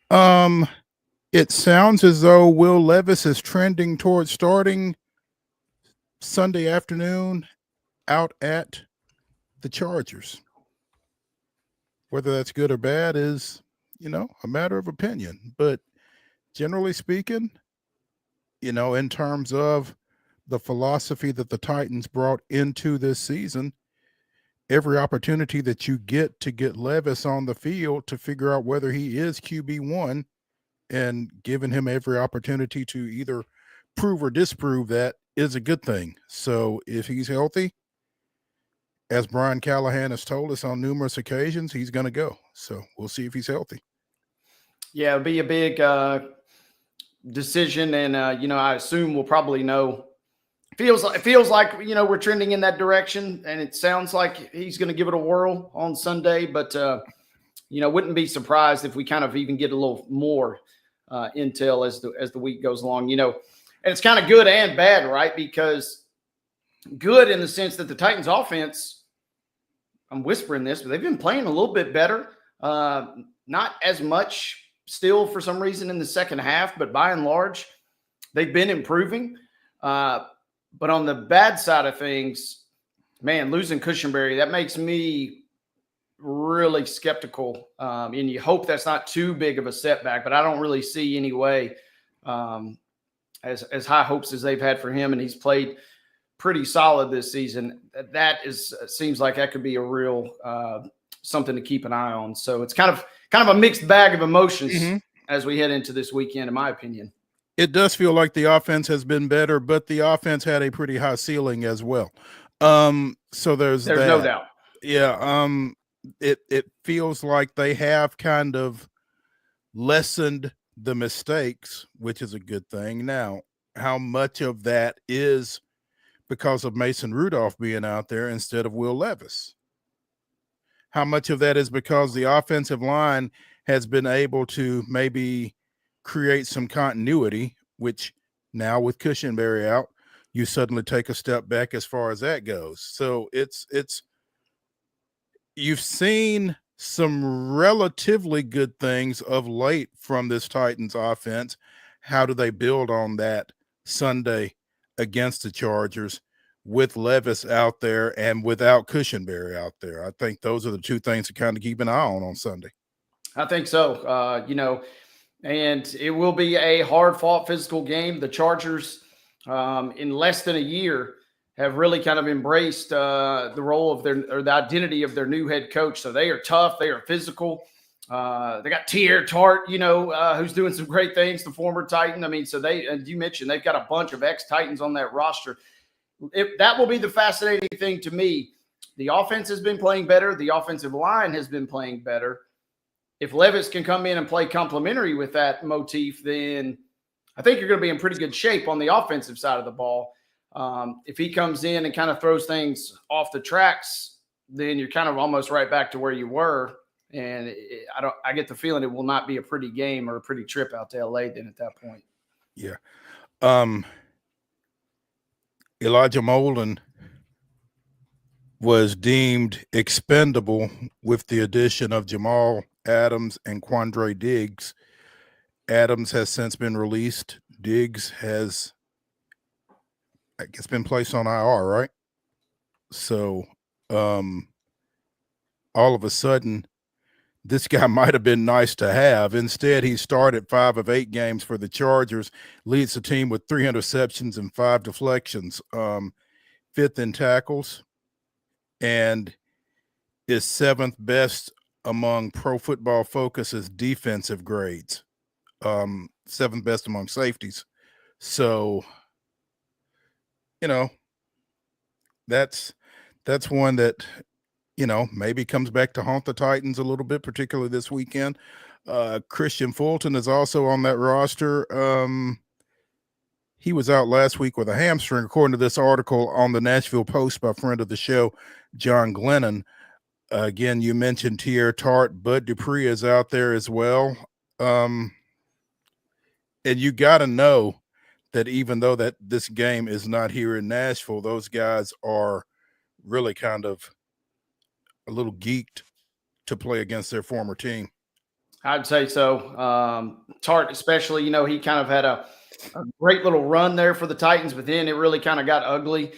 It sounds as though Will Levis is trending towards starting Sunday afternoon out at the Chargers. Whether that's good or bad is, a matter of opinion. But generally speaking, in terms of the philosophy that the Titans brought into this season, every opportunity that you get to get Levis on the field to figure out whether he is QB1 and giving him every opportunity to either prove or disprove that is a good thing. So if he's healthy, as Brian Callahan has told us on numerous occasions, he's going to go. So we'll see if he's healthy. Yeah, it'll be a big decision. And, I assume we'll probably know. It feels like, we're trending in that direction, and it sounds like he's going to give it a whirl on Sunday. But, wouldn't be surprised if we kind of even get a little more intel as the week goes along, and it's kind of good and bad, right? Because good in the sense that the Titans offense, I'm whispering this, but they've been playing a little bit better. Not as much still for some reason in the second half, but by and large, they've been improving. But on the bad side of things, man, losing Cushenberry, that makes me really skeptical. And you hope that's not too big of a setback, but I don't really see any way as high hopes as they've had for him. And he's played pretty solid this season. That seems like that could be a real something to keep an eye on. So it's kind of a mixed bag of emotions as we head into this weekend, in my opinion. It does feel like the offense has been better, but the offense had a pretty high ceiling as well. So there's that. No doubt. Yeah. It feels like they have kind of lessened the mistakes, which is a good thing. Now, how much of that is because of Mason Rudolph being out there instead of Will Levis? How much of that is because the offensive line has been able to maybe create some continuity, which now with Cushenberry out, you suddenly take a step back as far as that goes. So it's you've seen some relatively good things of late from this Titans offense. How do they build on that Sunday against the Chargers with Levis out there and without Cushenberry out there? I think those are the two things to kind of keep an eye on Sunday. I think so. And it will be a hard-fought physical game. The Chargers, in less than a year, have really kind of embraced the role of the identity of their new head coach. So they are tough. They are physical. They got Tier Tart, who's doing some great things, the former Titan. I mean, so and you mentioned they've got a bunch of ex-Titans on that roster. That will be the fascinating thing to me. The offense has been playing better. The offensive line has been playing better. If Levis can come in and play complementary with that motif, then I think you're going to be in pretty good shape on the offensive side of the ball. If he comes in and kind of throws things off the tracks, then you're kind of almost right back to where you were. And I get the feeling it will not be a pretty game or a pretty trip out to LA then at that point. Yeah. Elijah Molden was deemed expendable with the addition of Jamal Adams and Quandre Diggs. Adams has since been released. Diggs has, I guess, been placed on IR, right? So all of a sudden, this guy might have been nice to have. Instead, he started 5 of 8 games for the Chargers, leads the team with 3 interceptions and 5 deflections, 5th in tackles, and is 7th best among Pro Football Focus's defensive grades, 7th best among safeties. So, that's one that, maybe comes back to haunt the Titans a little bit, particularly this weekend. Christian Fulton is also on that roster. He was out last week with a hamstring, according to this article on the Nashville Post by friend of the show, John Glennon. Again, you mentioned Tier Tart. Bud Dupree is out there as well. And you got to know that even though that this game is not here in Nashville, those guys are really kind of a little geeked to play against their former team. I'd say so. Tart, especially, he kind of had a great little run there for the Titans, but then it really kind of got ugly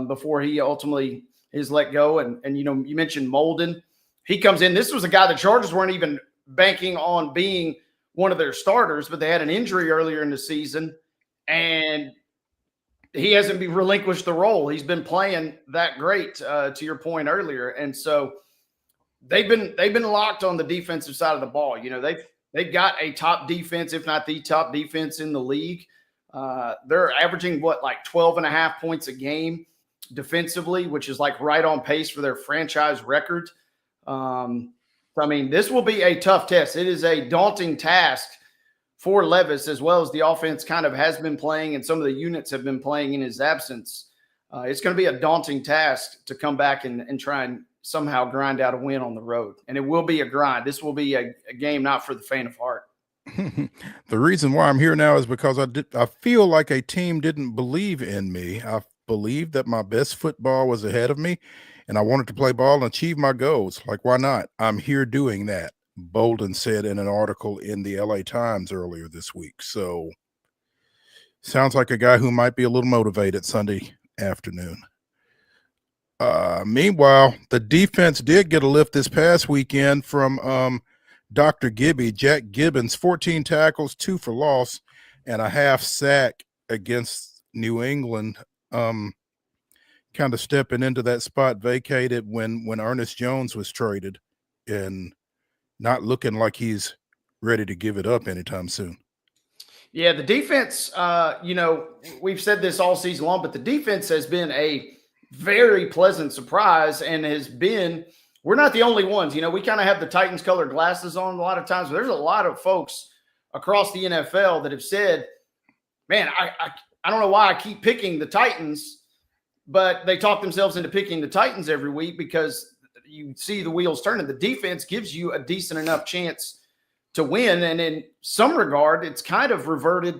before he ultimately is let go. And you mentioned Molden. He comes in. This was a guy the Chargers weren't even banking on being one of their starters, but they had an injury earlier in the season, and he hasn't been relinquished the role. He's been playing that great, to your point earlier. And so they've been locked on the defensive side of the ball. They've got a top defense, if not the top defense in the league. They're averaging 12.5 points a game defensively, which is right on pace for their franchise record. This will be a tough test. It is a daunting task for Levis, as well as the offense kind of has been playing and some of the units have been playing in his absence. It's going to be a daunting task to come back and try and somehow grind out a win on the road. And it will be a grind. This will be a game not for the faint of heart. The reason why I'm here now is because I feel like a team didn't believe in me. I believed that my best football was ahead of me, and I wanted to play ball and achieve my goals. Why not? I'm here doing that, Bolden said in an article in the LA Times earlier this week. So sounds like a guy who might be a little motivated Sunday afternoon. Meanwhile, the defense did get a lift this past weekend from Dr. Gibby, Jack Gibbons, 14 tackles, 2 for loss, and a half sack against New England. Kind of stepping into that spot vacated when Ernest Jones was traded, and not looking like he's ready to give it up anytime soon. Yeah, the defense, we've said this all season long, but the defense has been a very pleasant surprise and we're not the only ones. We kind of have the Titans colored glasses on a lot of times, but there's a lot of folks across the NFL that have said, man, I don't know why I keep picking the Titans, but they talk themselves into picking the Titans every week because you see the wheels turning. The defense gives you a decent enough chance to win. And in some regard, it's kind of reverted.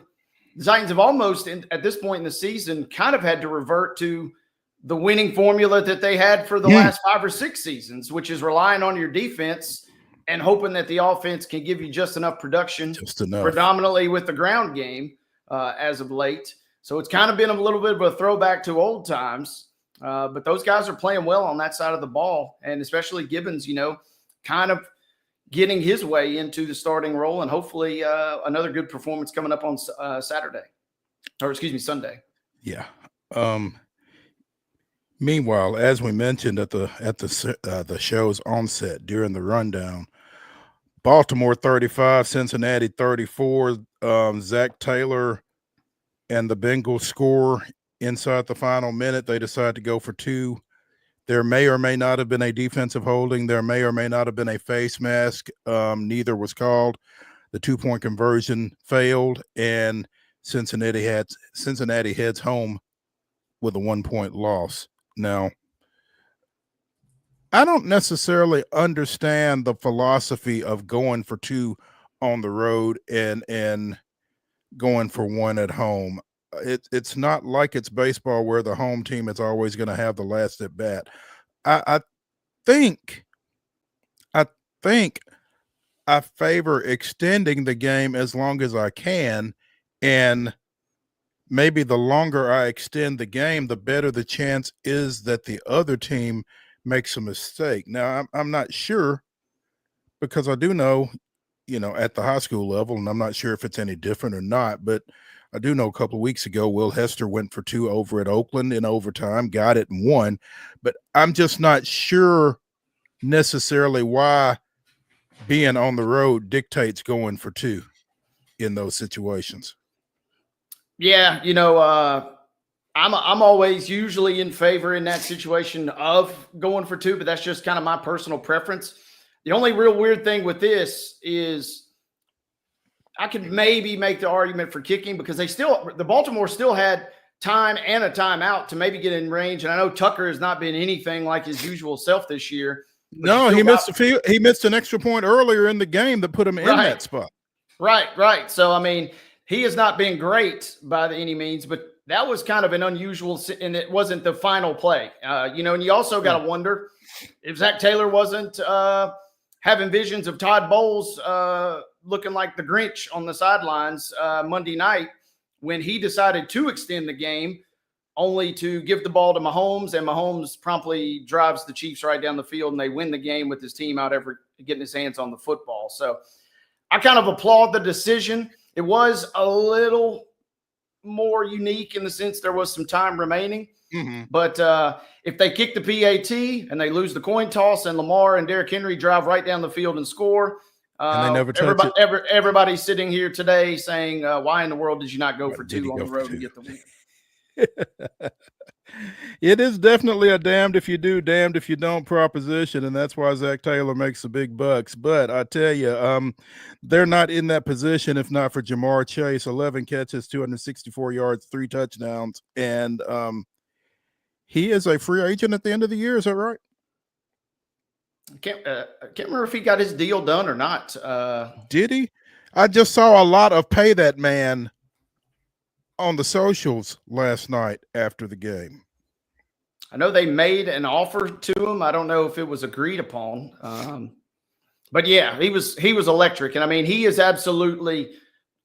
The Titans have almost, at this point in the season, kind of had to revert to the winning formula that they had for the last 5 or 6 seasons, which is relying on your defense and hoping that the offense can give you just enough production, predominantly with the ground game as of late. So it's kind of been a little bit of a throwback to old times, but those guys are playing well on that side of the ball, and especially Gibbons, kind of getting his way into the starting role, and hopefully another good performance coming up on Sunday. Yeah. Meanwhile, as we mentioned at the show's onset during the rundown, Baltimore 35, Cincinnati 34. Zach Taylor and the Bengals score inside the final minute. They decide to go for 2. There may or may not have been a defensive holding. There may or may not have been a face mask. Neither was called. the 2-point conversion failed, and Cincinnati heads home with a 1-point loss. Now, I don't necessarily understand the philosophy of going for 2 on the road and going for 1 at home. It's not like it's baseball where the home team is always going to have the last at bat. I think I favor extending the game as long as I can, and maybe the longer I extend the game, the better the chance is that the other team makes a mistake. Now, I'm not sure, because I do know, at the high school level, and I'm not sure if it's any different or not, but I do know a couple of weeks ago, Will Hester went for 2 over at Oakland in overtime, got it and won. But I'm just not sure necessarily why being on the road dictates going for 2 in those situations. Yeah, I'm always usually in favor in that situation of going for 2, but that's just kind of my personal preference. The only real weird thing with this is I could maybe make the argument for kicking, because the Baltimore still had time and a timeout to maybe get in range. And I know Tucker has not been anything like his usual self this year. No, he missed an extra point earlier in the game that put him in that spot. Right. So, I mean, he has not been great by any means, but that was kind of an unusual, and it wasn't the final play. And you also got to wonder if Zach Taylor wasn't having visions of Todd Bowles looking like the Grinch on the sidelines Monday night when he decided to extend the game, only to give the ball to Mahomes, and Mahomes promptly drives the Chiefs right down the field, and they win the game with his team out ever getting his hands on the football. So I kind of applaud the decision. It was a little more unique in the sense there was some time remaining. Mm-hmm. But if they kick the PAT and they lose the coin toss and Lamar and Derrick Henry drive right down the field and score, and they never touch it. Everybody's sitting here today saying, why in the world did you not go for 2 on the road and get the win? It is definitely a damned if you do, damned if you don't proposition, and that's why Zach Taylor makes the big bucks. But I tell you, they're not in that position if not for Jamar Chase. 11 catches, 264 yards, 3 touchdowns, and he is a free agent at the end of the year. Is that right? I can't remember if he got his deal done or not. Did he? I just saw a lot of pay that man on the socials last night after the game. I know they made an offer to him. I don't know if it was agreed upon. But yeah, he was electric. And I mean, he has absolutely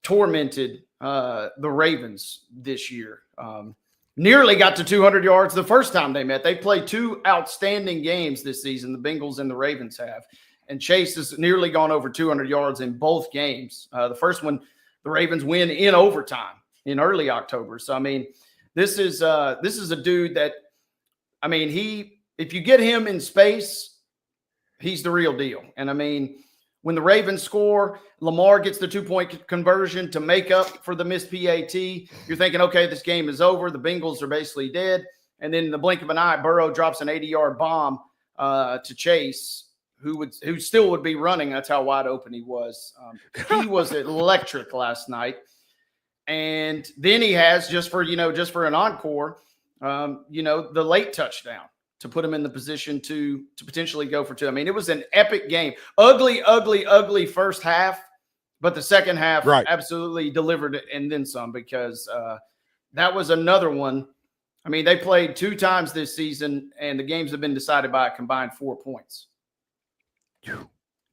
tormented the Ravens this year. Nearly got to 200 yards the first time they met. They played 2 outstanding games this season, the Bengals and the Ravens have. And Chase has nearly gone over 200 yards in both games. The first one, the Ravens win in overtime in early October. So, I mean, this is a dude that, I mean, if you get him in space, he's the real deal. And I mean, when the Ravens score, Lamar gets the 2-point conversion to make up for the missed PAT. You're thinking, okay, this game is over. The Bengals are basically dead. And then in the blink of an eye, Burrow drops an 80-yard bomb to Chase, who still would be running. That's how wide open he was. He was electric last night. And then he has, just for an encore, the late touchdown to put him in the position to potentially go for 2. I mean, it was an epic game. Ugly first half, but the second half absolutely delivered it and then some, because that was another one. I mean, they played 2 times this season, and the games have been decided by a combined 4 points.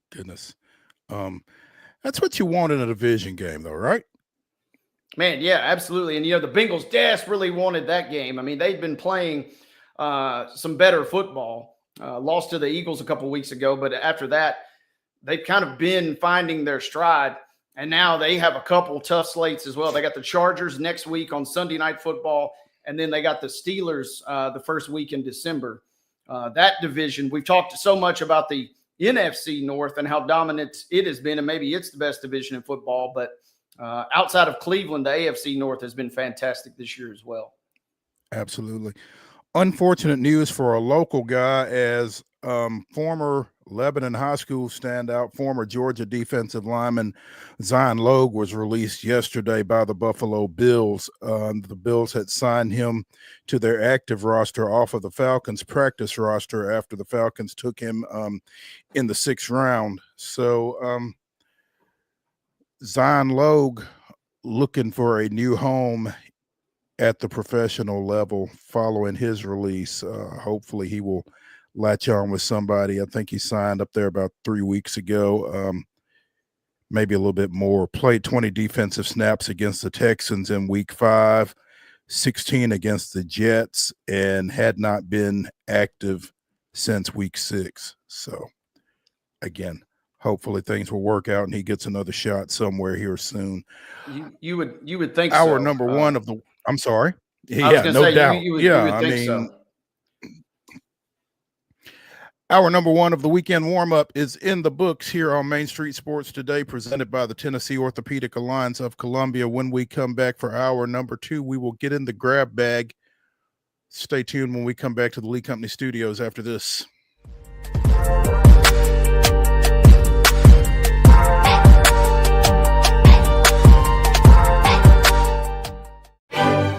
Goodness. That's what you want in a division game, though, right? Man, yeah, absolutely. And, the Bengals desperately wanted that game. I mean, they'd been playing some better football, lost to the Eagles a couple weeks ago. But after that, they've kind of been finding their stride. And now they have a couple tough slates as well. They got the Chargers next week on Sunday Night Football. And then they got the Steelers the first week in December. That division, we've talked so much about the NFC North and how dominant it has been. And maybe it's the best division in football. But outside of Cleveland, the AFC North has been fantastic this year as well. Absolutely. Unfortunate news for a local guy, as Former Lebanon High School standout, former Georgia defensive lineman Zion Logue was released yesterday by the Buffalo Bills. The Bills had signed him to their active roster off of the Falcons practice roster after the Falcons took him in the 6th round. So Zion Logue looking for a new home at the professional level following his release. Hopefully he will latch on with somebody. I think he signed up there about 3 weeks ago, maybe a little bit more. Played 20 defensive snaps against the Texans in week 5, 16 against the Jets, and had not been active since week 6. So again, hopefully things will work out and he gets another shot somewhere here soon. You would think our so. number one of the I'm sorry. I was Yeah, gonna no say, doubt. you would I think mean, so. our number one of the weekend warm-up is in the books here on Main Street Sports Today, presented by the Tennessee Orthopedic Alliance of Columbia. When we come back for hour number 2, we will get in the grab bag. Stay tuned when we come back to the Lee Company studios after this.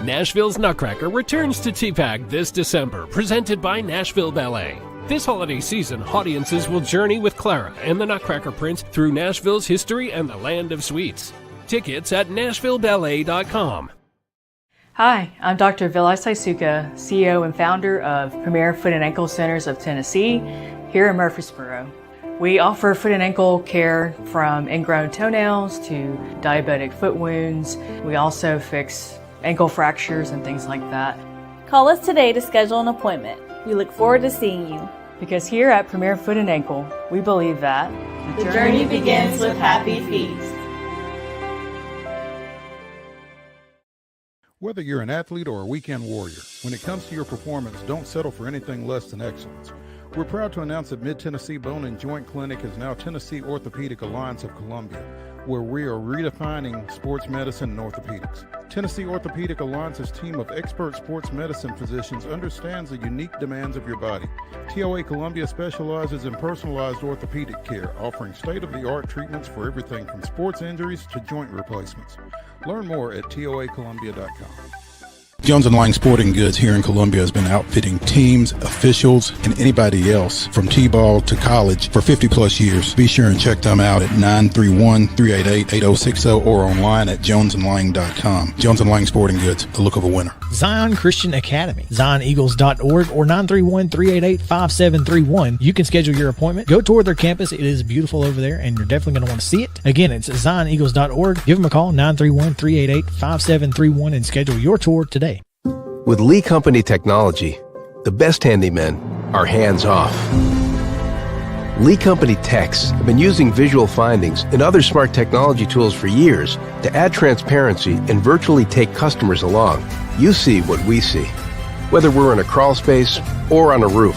Nashville's Nutcracker returns to TPAC this December, presented by Nashville Ballet. This holiday season, audiences will journey with Clara and the Nutcracker Prince through Nashville's history and the land of sweets. Tickets at NashvilleBallet.com. Hi, I'm Dr. Vilay Saisuka, CEO and founder of Premier Foot and Ankle Centers of Tennessee here in Murfreesboro. We offer foot and ankle care from ingrown toenails to diabetic foot wounds. We also fix ankle fractures and things like that. Call us today to schedule an appointment. We look forward to seeing you. Because here at Premier Foot and Ankle, we believe that the journey begins with happy feet. Whether you're an athlete or a weekend warrior, when it comes to your performance, don't settle for anything less than excellence. We're proud to announce that Mid-Tennessee Bone and Joint Clinic is now Tennessee Orthopedic Alliance of Columbia, where we are redefining sports medicine and orthopedics. Tennessee Orthopedic Alliance's team of expert sports medicine physicians understands the unique demands of your body. TOA Columbia specializes in personalized orthopedic care, offering state-of-the-art treatments for everything from sports injuries to joint replacements. Learn more at toacolumbia.com. Jones & Lang Sporting Goods here in Columbia has been outfitting teams, officials, and anybody else from T-ball to college for 50 plus years. Be sure and check them out at 931-388-8060 or online at jonesandlang.com. Jones & Lang Sporting Goods, the look of a winner. Zion Christian Academy, zioneagles.org or 931-388-5731. You can schedule your appointment. Go tour their campus. It is beautiful over there, and you're definitely going to want to see it. Again, it's zioneagles.org. Give them a call, 931-388-5731, and schedule your tour today. With Lee Company technology, the best handymen are hands-off. Lee Company techs have been using visual findings and other smart technology tools for years to add transparency and virtually take customers along. You see what we see, whether we're in a crawl space or on a roof.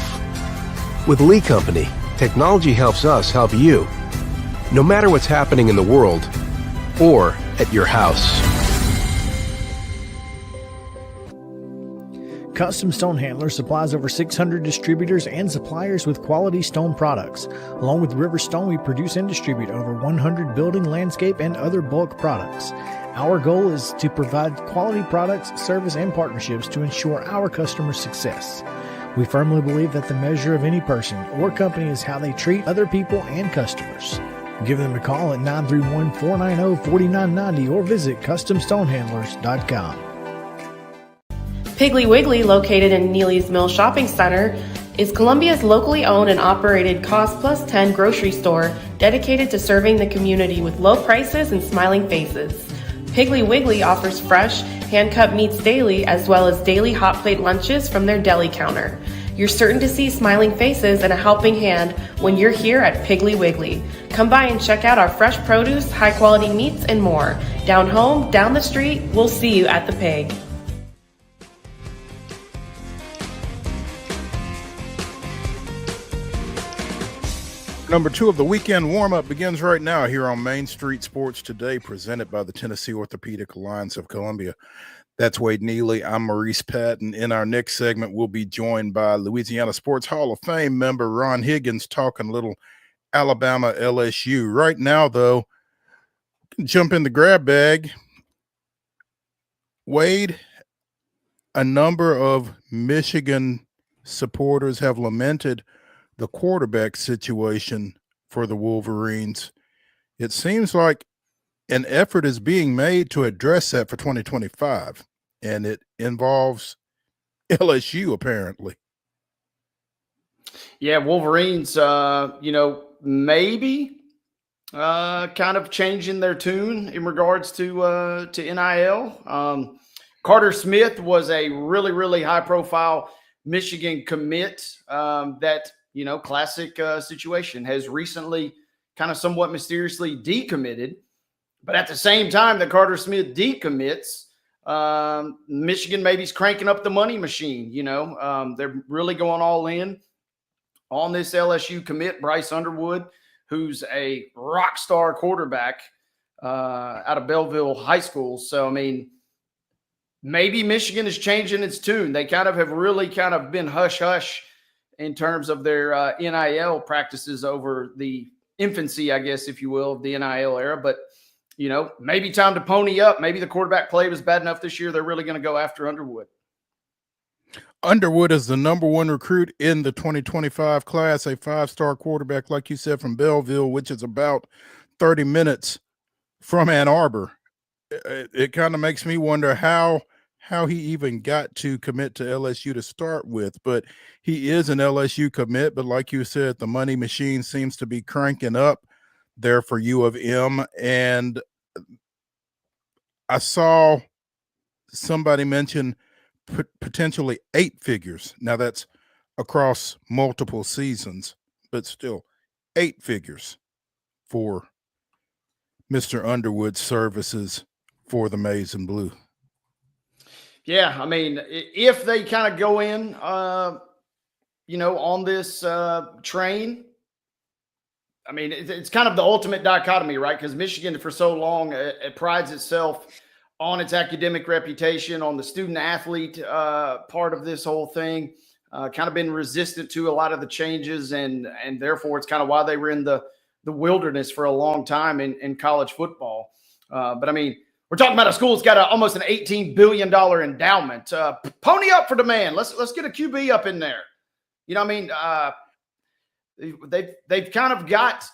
With Lee Company, technology helps us help you, no matter what's happening in the world or at your house. Custom Stone Handler supplies over 600 distributors and suppliers with quality stone products. Along with River Stone, we produce and distribute over 100 building, landscape, and other bulk products. Our goal is to provide quality products, service, and partnerships to ensure our customers' success. We firmly believe that the measure of any person or company is how they treat other people and customers. Give them a call at 931-490-4990 or visit CustomStonehandlers.com. Piggly Wiggly, located in Neely's Mill Shopping Center, is Columbia's locally owned and operated Cost Plus 10 grocery store dedicated to serving the community with low prices and smiling faces. Piggly Wiggly offers fresh, hand-cut meats daily as well as daily hot plate lunches from their deli counter. You're certain to see smiling faces and a helping hand when you're here at Piggly Wiggly. Come by and check out our fresh produce, high-quality meats, and more. Down home, down the street, we'll see you at the Pig. Number 2 of the weekend warm-up begins right now here on Main Street Sports Today, presented by the Tennessee Orthopedic Alliance of Columbia. That's Wade Neely. I'm Maurice Patton. In our next segment, we'll be joined by Louisiana Sports Hall of Fame member Ron Higgins talking a little Alabama LSU. Right now, though, jump in the grab bag. Wade, a number of Michigan supporters have lamented the quarterback situation for the Wolverines. It seems like an effort is being made to address that for 2025, and it involves LSU apparently. Yeah, Wolverines, maybe kind of changing their tune in regards to NIL. Carter Smith was a really, really high-profile Michigan commit that, classic situation, has recently kind of somewhat mysteriously decommitted. But at the same time that Carter Smith decommits, Michigan maybe's cranking up the money machine. They're really going all in on this LSU commit, Bryce Underwood, who's a rock star quarterback out of Belleville High School. So, maybe Michigan is changing its tune. They have really been hush-hush in terms of their NIL practices over the infancy, I guess, if you will, of the NIL era. But, maybe time to pony up. Maybe the quarterback play was bad enough this year. They're really going to go after Underwood. Underwood is the number 1 recruit in the 2025 class, a 5-star quarterback, like you said, from Belleville, which is about 30 minutes from Ann Arbor. It kind of makes me wonder how he even got to commit to LSU to start with. But he is an LSU commit. But like you said, the money machine seems to be cranking up there for U of M. And I saw somebody mention potentially 8 figures. Now that's across multiple seasons, but still 8 figures for Mr. Underwood's services for the Maize and Blue. Yeah, if they kind of go in, on this train, it's kind of the ultimate dichotomy, right? Because Michigan, for so long, it prides itself on its academic reputation, on the student-athlete part of this whole thing, kind of been resistant to a lot of the changes, and therefore it's kind of why they were in the wilderness for a long time in college football. But we're talking about a school that's got almost an $18 billion endowment. Pony up for the man. Let's get a QB up in there. They've kind of got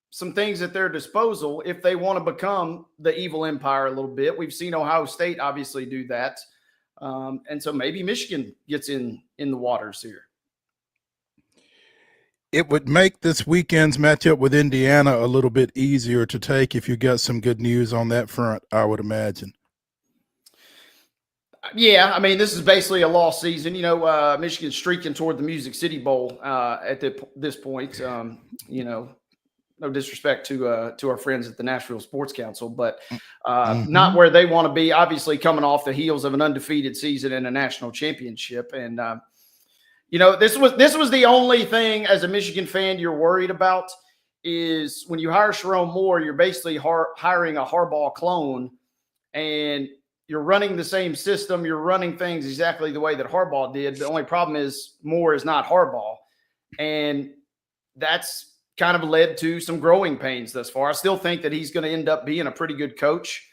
some things at their disposal if they want to become the evil empire a little bit. We've seen Ohio State obviously do that. And so maybe Michigan gets in the waters here. It would make this weekend's matchup with Indiana a little bit easier to take if you got some good news on that front, I would imagine. Yeah, this is basically a lost season. Michigan's streaking toward the Music City Bowl at this point. No disrespect to our friends at the Nashville Sports Council, but not where they want to be. Obviously, coming off the heels of an undefeated season and a national championship, and this was the only thing as a Michigan fan you're worried about is when you hire Sharon Moore, you're basically hiring a Harbaugh clone, and you're running the same system. You're running things exactly the way that Harbaugh did. The only problem is Moore is not Harbaugh, and that's kind of led to some growing pains thus far. I still think that he's going to end up being a pretty good coach.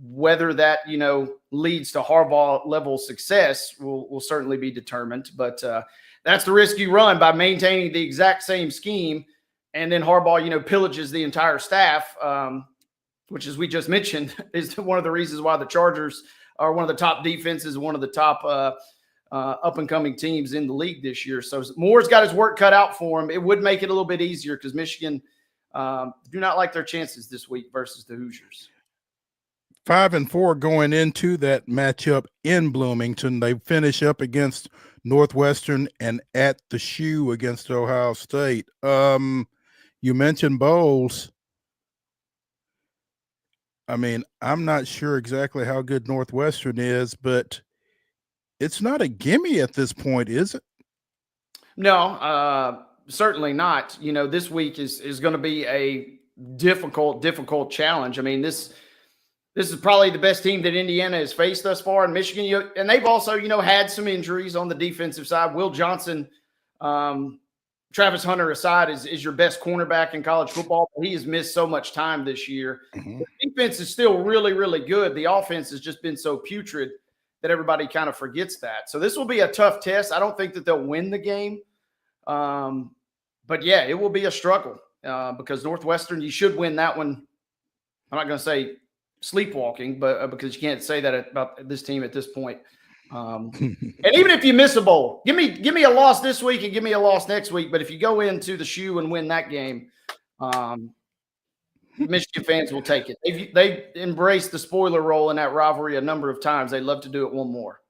Whether that, leads to Harbaugh level success will certainly be determined. But that's the risk you run by maintaining the exact same scheme. And then Harbaugh, pillages the entire staff, which, as we just mentioned, is one of the reasons why the Chargers are one of the top defenses, one of the top up-and-coming teams in the league this year. So Moore's got his work cut out for him. It would make it a little bit easier because Michigan do not like their chances this week versus the Hoosiers. 5-4 going into that matchup in Bloomington. They finish up against Northwestern and at the Shoe against Ohio State. You mentioned bowls. I'm not sure exactly how good Northwestern is, but it's not a gimme at this point, is it? No, certainly not. You know, this week is going to be a difficult challenge. I mean, this is probably the best team that Indiana has faced thus far in Michigan. And they've also, had some injuries on the defensive side. Will Johnson, Travis Hunter aside, is your best cornerback in college football. He has missed so much time this year. The defense is still really, really good. The offense has just been so putrid that everybody kind of forgets that. So this will be a tough test. I don't think that they'll win the game. But yeah, it will be a struggle because Northwestern, you should win that one. I'm not going to say sleepwalking, but because you can't say that about this team at this point. And even if you miss a bowl, give me a loss this week and give me a loss next week. But if you go into the shoe and win that game, Michigan fans will take it. They've embraced the spoiler role in that rivalry a number of times. They'd love to do it one more.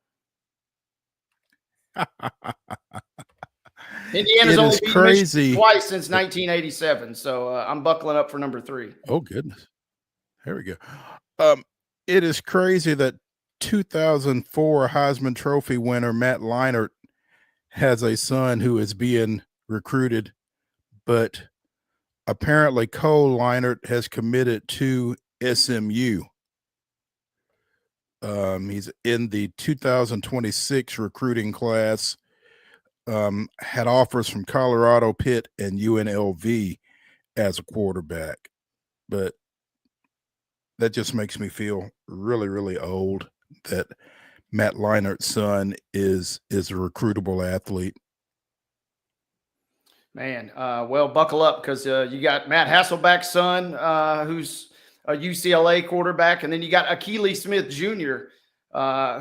Indiana's only beat Michigan twice since 1987, so I'm buckling up for number 3. Oh, goodness. There we go. It is crazy that 2004 Heisman Trophy winner Matt Leinart has a son who is being recruited, but apparently Cole Leinart has committed to SMU. He's in the 2026 recruiting class. Had offers from Colorado, Pitt, and UNLV as a quarterback, but that just makes me feel really, really old that Matt Leinart's son is a recruitable athlete. Man, well, buckle up because you got Matt Hasselbeck's son, who's a UCLA quarterback, and then you got Akili Smith Jr.,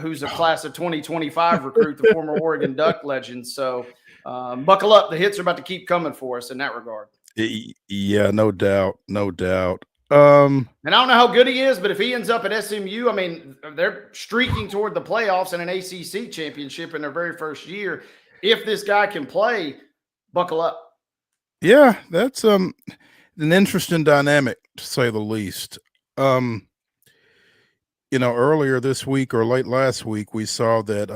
who's a class of 2025 recruit, the former Oregon Duck legend. So buckle up. The hits are about to keep coming for us in that regard. Yeah, no doubt. And I don't know how good he is, but if he ends up at SMU, I mean, they're streaking toward the playoffs and an ACC championship in their very first year. If this guy can play, buckle up. Yeah, that's an interesting dynamic, to say the least. Earlier this week or late last week, we saw that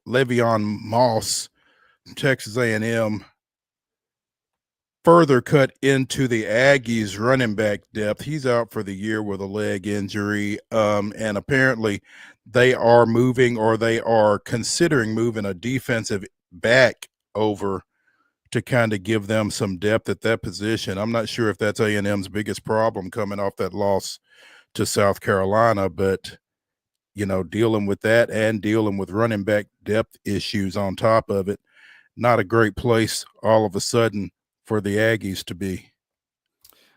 Le'Veon Moss from Texas A&M further cut into the Aggies running back depth. He's out for the year with a leg injury. And apparently they are moving, or they are considering moving, a defensive back over to kind of give them some depth at that position. I'm not sure if that's A&M's biggest problem coming off that loss to South Carolina, but dealing with that and dealing with running back depth issues on top of it, not a great place all of a sudden for the Aggies to be.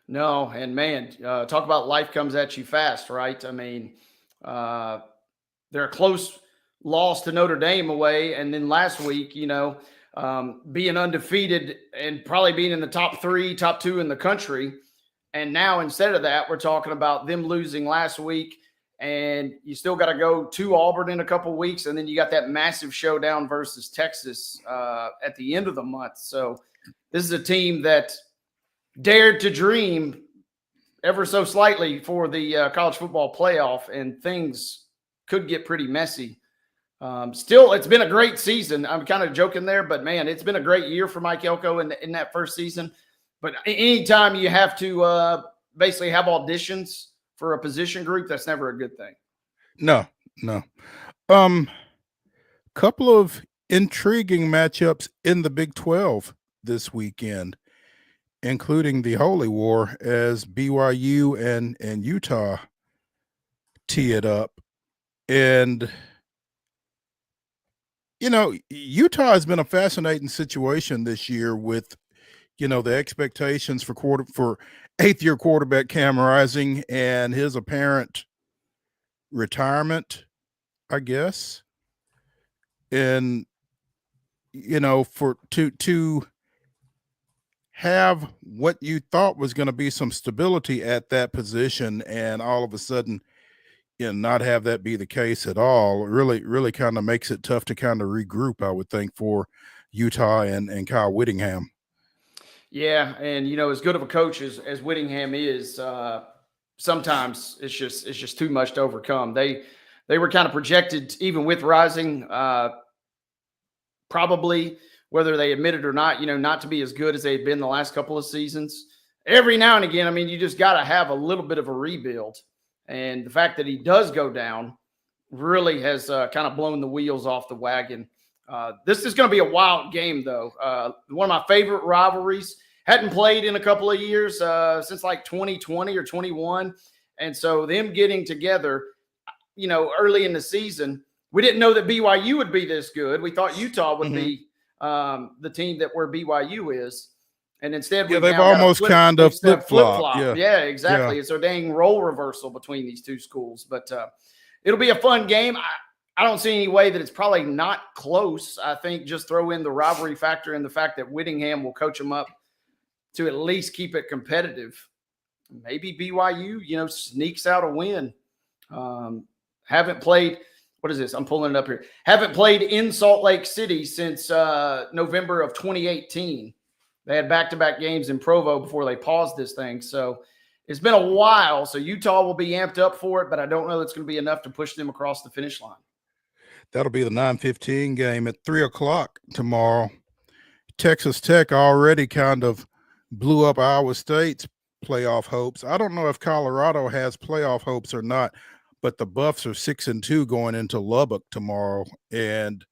No, and man, talk about life comes at you fast, right? I mean, they're a close loss to Notre Dame away, and then last week, being undefeated and probably being in the top 3, top 2 in the country. And now instead of that, we're talking about them losing last week, and you still got to go to Auburn in a couple of weeks, and then you got that massive showdown versus Texas at the end of the month. So this is a team that dared to dream ever so slightly for the college football playoff, and things could get pretty messy. Still, it's been a great season. I'm kind of joking there, but man, it's been a great year for Mike Elko in that first season. But anytime you have to basically have auditions for a position group, that's never a good thing. No. Couple of intriguing matchups in the Big 12 this weekend, including the Holy War as BYU and Utah tee it up. And Utah has been a fascinating situation this year with the expectations for eighth-year quarterback Cam Rising and his apparent retirement, I guess. And to have what you thought was going to be some stability at that position, and all of a sudden, not have that be the case at all, really kind of makes it tough to kind of regroup, I would think, for Utah and Kyle Whittingham. Yeah, and as good of a coach as Whittingham is, sometimes it's just too much to overcome. They were kind of projected, even with Rising, probably whether they admit it or not, not to be as good as they've been the last couple of seasons. Every now and again, I mean, you just got to have a little bit of a rebuild. And the fact that he does go down really has kind of blown the wheels off the wagon. This is going to be a wild game, though. One of my favorite rivalries. Hadn't played in a couple of years since like 2020 or 21. And so them getting together, early in the season, we didn't know that BYU would be this good. We thought Utah would be the team that where BYU is. And instead, they've almost kind of flip-flop. Yeah, exactly. Yeah. It's a dang role reversal between these two schools. But it'll be a fun game. I don't see any way that it's probably not close. I think just throw in the rivalry factor and the fact that Whittingham will coach them up to at least keep it competitive. Maybe BYU, sneaks out a win. Haven't played – what is this? I'm pulling it up here. Haven't played in Salt Lake City since November of 2018. They had back-to-back games in Provo before they paused this thing. So it's been a while. So Utah will be amped up for it, but I don't know that's going to be enough to push them across the finish line. That'll be the 9:15 game at 3 o'clock tomorrow. Texas Tech already kind of blew up Iowa State's playoff hopes. I don't know if Colorado has playoff hopes or not, but the Buffs are 6-2 going into Lubbock tomorrow, and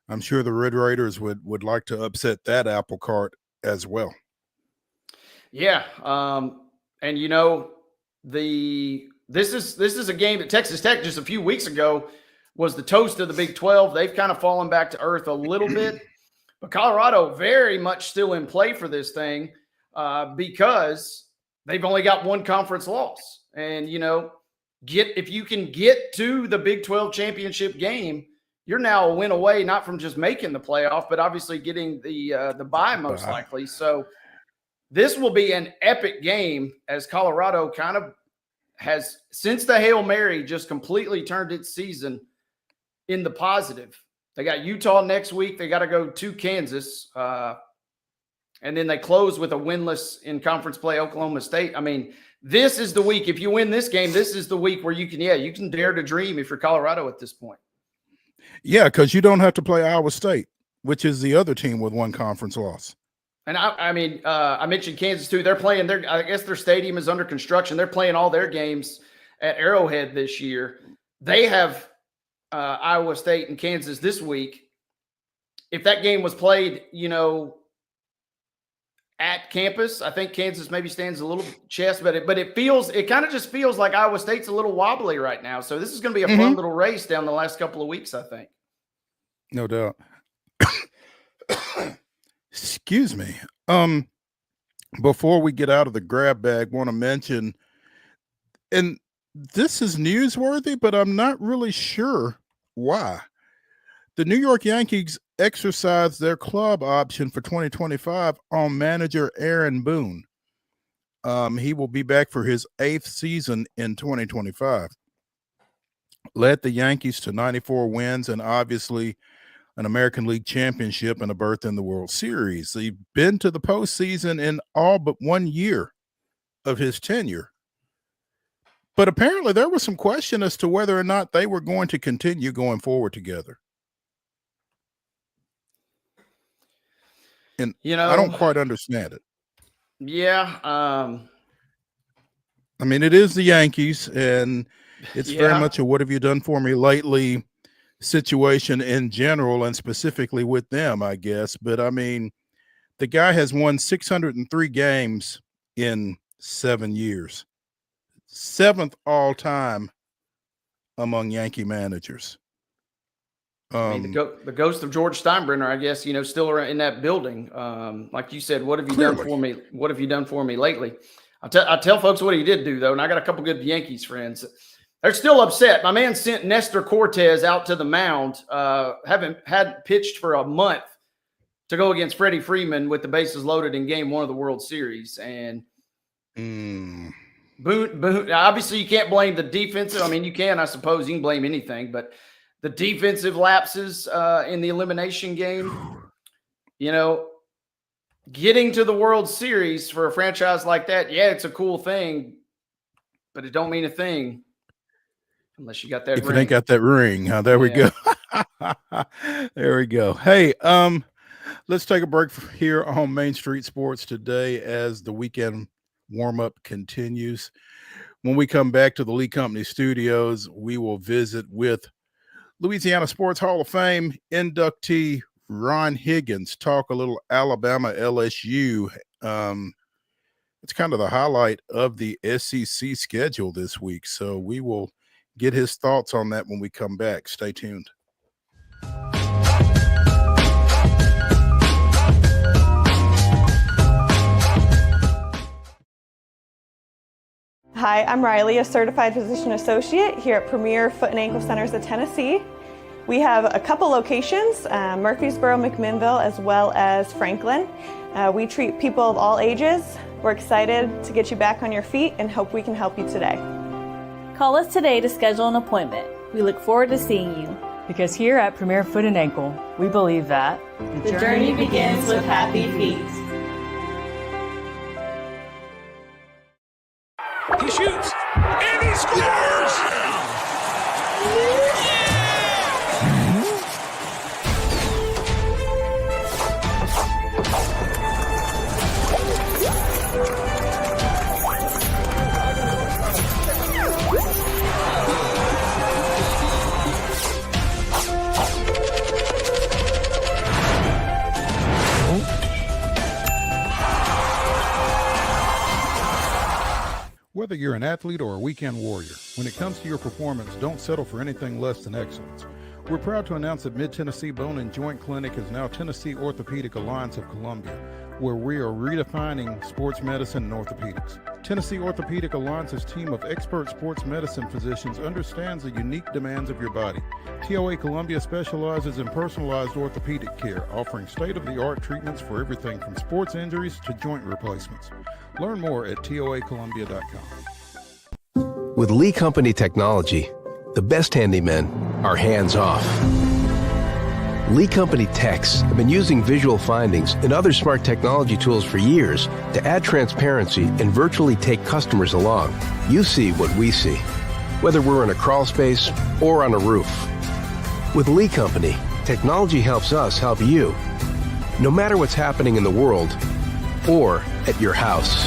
I'm sure the Red Raiders would like to upset that apple cart as well. Yeah, and this is a game that Texas Tech just a few weeks ago was the toast of the Big 12. They've kind of fallen back to earth a little bit, but Colorado very much still in play for this thing because they've only got one conference loss. And, if you can get to the Big 12 championship game, you're now a win away, not from just making the playoff, but obviously getting the bye most likely. So this will be an epic game as Colorado kind of has, since the Hail Mary, just completely turned its season in the positive. They got Utah next week. They got to go to Kansas. And then they close with a winless in conference play Oklahoma State. I mean, this is the week. If you win this game, this is the week where you can dare to dream if you're Colorado at this point. Yeah, because you don't have to play Iowa State, which is the other team with one conference loss. And I mentioned Kansas too. They're playing I guess their stadium is under construction. They're playing all their games at Arrowhead this year. They have Iowa State and Kansas this week. If that game was played, at campus, I think Kansas maybe stands a little chest, but it kind of just feels like Iowa State's a little wobbly right now. So this is going to be a fun little race down the last couple of weeks, I think. No doubt. Excuse me. Before we get out of the grab bag, want to mention, and this is newsworthy, but I'm not really sure why. The New York Yankees exercised their club option for 2025 on manager Aaron Boone. He will be back for his 8th season in 2025. Led the Yankees to 94 wins and obviously an American League championship and a berth in the World Series. He's been to the postseason in all but 1 year of his tenure. But apparently there was some question as to whether or not they were going to continue going forward together. And I don't quite understand it. Yeah. I mean, it is the Yankees, and it's very much a what have you done for me lately situation in general and specifically with them, I guess. But, I mean, the guy has won 603 games in 7 years. 7th all-time among Yankee managers. I mean, the ghost of George Steinbrenner, I guess, still in that building. Like you said, what have you done for me? What have you done for me ladly? I tell folks what he did do, though, and I got a couple good Yankees friends. They're still upset. My man sent Nestor Cortez out to the mound, hadn't pitched for a month to go against Freddie Freeman with the bases loaded in Game 1 of the World Series. And Boone, obviously you can't blame the defensive. I mean, you can, I suppose. You can blame anything, but the defensive lapses in the elimination game, getting to the World Series for a franchise like that, yeah, it's a cool thing, but it don't mean a thing unless you got that ring. If you ain't got that ring, there we go. There we go. Hey, Let's take a break here on Main Street Sports today as the weekend warm-up continues. When we come back to the Lee Company studios, we will visit with Louisiana Sports Hall of Fame inductee Ron Higgins, talk a little Alabama LSU. It's kind of the highlight of the SEC schedule this week, so we will get his thoughts on that when we come back. Stay tuned. Hi, I'm Riley, a certified physician associate here at Premier Foot and Ankle Centers of Tennessee. We have a couple locations, Murfreesboro, McMinnville, as well as Franklin. We treat people of all ages. We're excited to get you back on your feet and hope we can help you today. Call us today to schedule an appointment. We look forward to seeing you. Because here at Premier Foot and Ankle, we believe that the journey begins with happy feet. He shoots, and he scores! Whether you're an athlete or a weekend warrior, when it comes to your performance, don't settle for anything less than excellence. We're proud to announce that Mid-Tennessee Bone and Joint Clinic is now Tennessee Orthopedic Alliance of Columbia, where we are redefining sports medicine and orthopedics. Tennessee Orthopedic Alliance's team of expert sports medicine physicians understands the unique demands of your body. TOA Columbia specializes in personalized orthopedic care, offering state-of-the-art treatments for everything from sports injuries to joint replacements. Learn more at toacolumbia.com. With Lee Company technology, the best handymen are hands-off. Lee Company techs have been using visual findings and other smart technology tools for years to add transparency and virtually take customers along. You see what we see, whether we're in a crawl space or on a roof. With Lee Company, technology helps us help you, no matter what's happening in the world or at your house.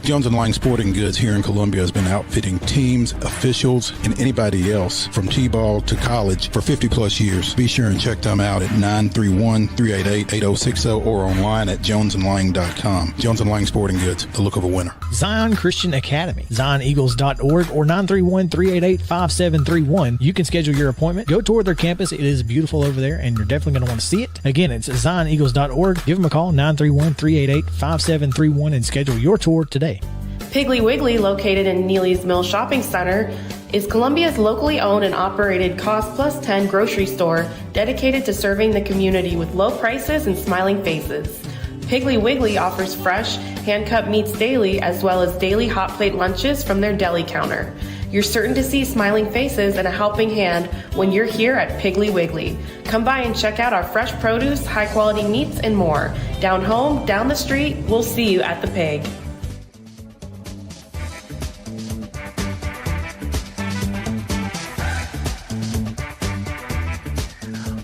Jones & Lang Sporting Goods here in Columbia has been outfitting teams, officials, and anybody else from T-ball to college for 50 plus years. Be sure and check them out at 931-388-8060 or online at jonesandlang.com. Jones & Lang Sporting Goods, the look of a winner. Zion Christian Academy, zioneagles.org or 931-388-5731. You can schedule your appointment. Go tour their campus. It is beautiful over there, and you're definitely going to want to see it. Again, it's zioneagles.org. Give them a call, 931-388-5731, and schedule your tour today. Piggly Wiggly, located in Neely's Mill Shopping Center, is Columbia's locally owned and operated Cost Plus 10 grocery store dedicated to serving the community with low prices and smiling faces. Piggly Wiggly offers fresh, hand-cut meats daily as well as daily hot plate lunches from their deli counter. You're certain to see smiling faces and a helping hand when you're here at Piggly Wiggly. Come by and check out our fresh produce, high-quality meats, and more. Down home, down the street, we'll see you at the Pig.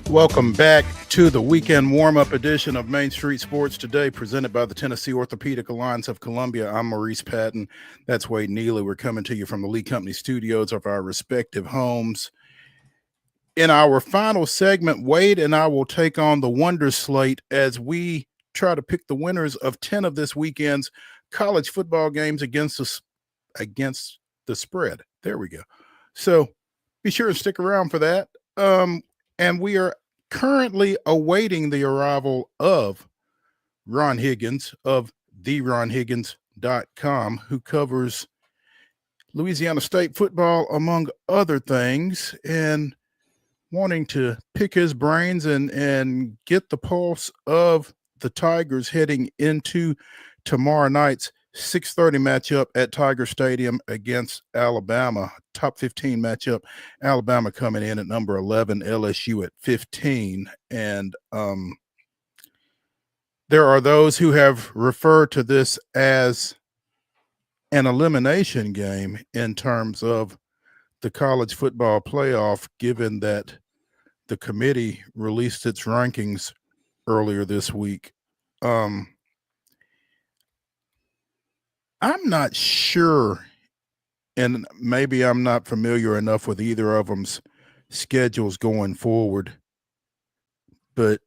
Welcome back to the weekend warm-up edition of Main Street Sports Today, presented by the Tennessee Orthopedic Alliance of Columbia. I'm Maurice Patton. That's Wade Neely. We're coming to you from the Lee Company studios of our respective homes. In our final segment, Wade and I will take on the Wonder Slate as we try to pick the winners of 10 of this weekend's college football games against the spread. There we go. So be sure to stick around for that. And we are currently awaiting the arrival of Ron Higgins of theronhiggins.com, who covers Louisiana State football, among other things, and wanting to pick his brains and get the pulse of the Tigers heading into tomorrow night's 6:30 matchup at Tiger Stadium against Alabama. Top 15 matchup. Alabama coming in at number 11, LSU at 15. And there are those who have referred to this as an elimination game in terms of the college football playoff, given that the committee released its rankings earlier this week. I'm not sure, and maybe I'm not familiar enough with either of them's schedules going forward, but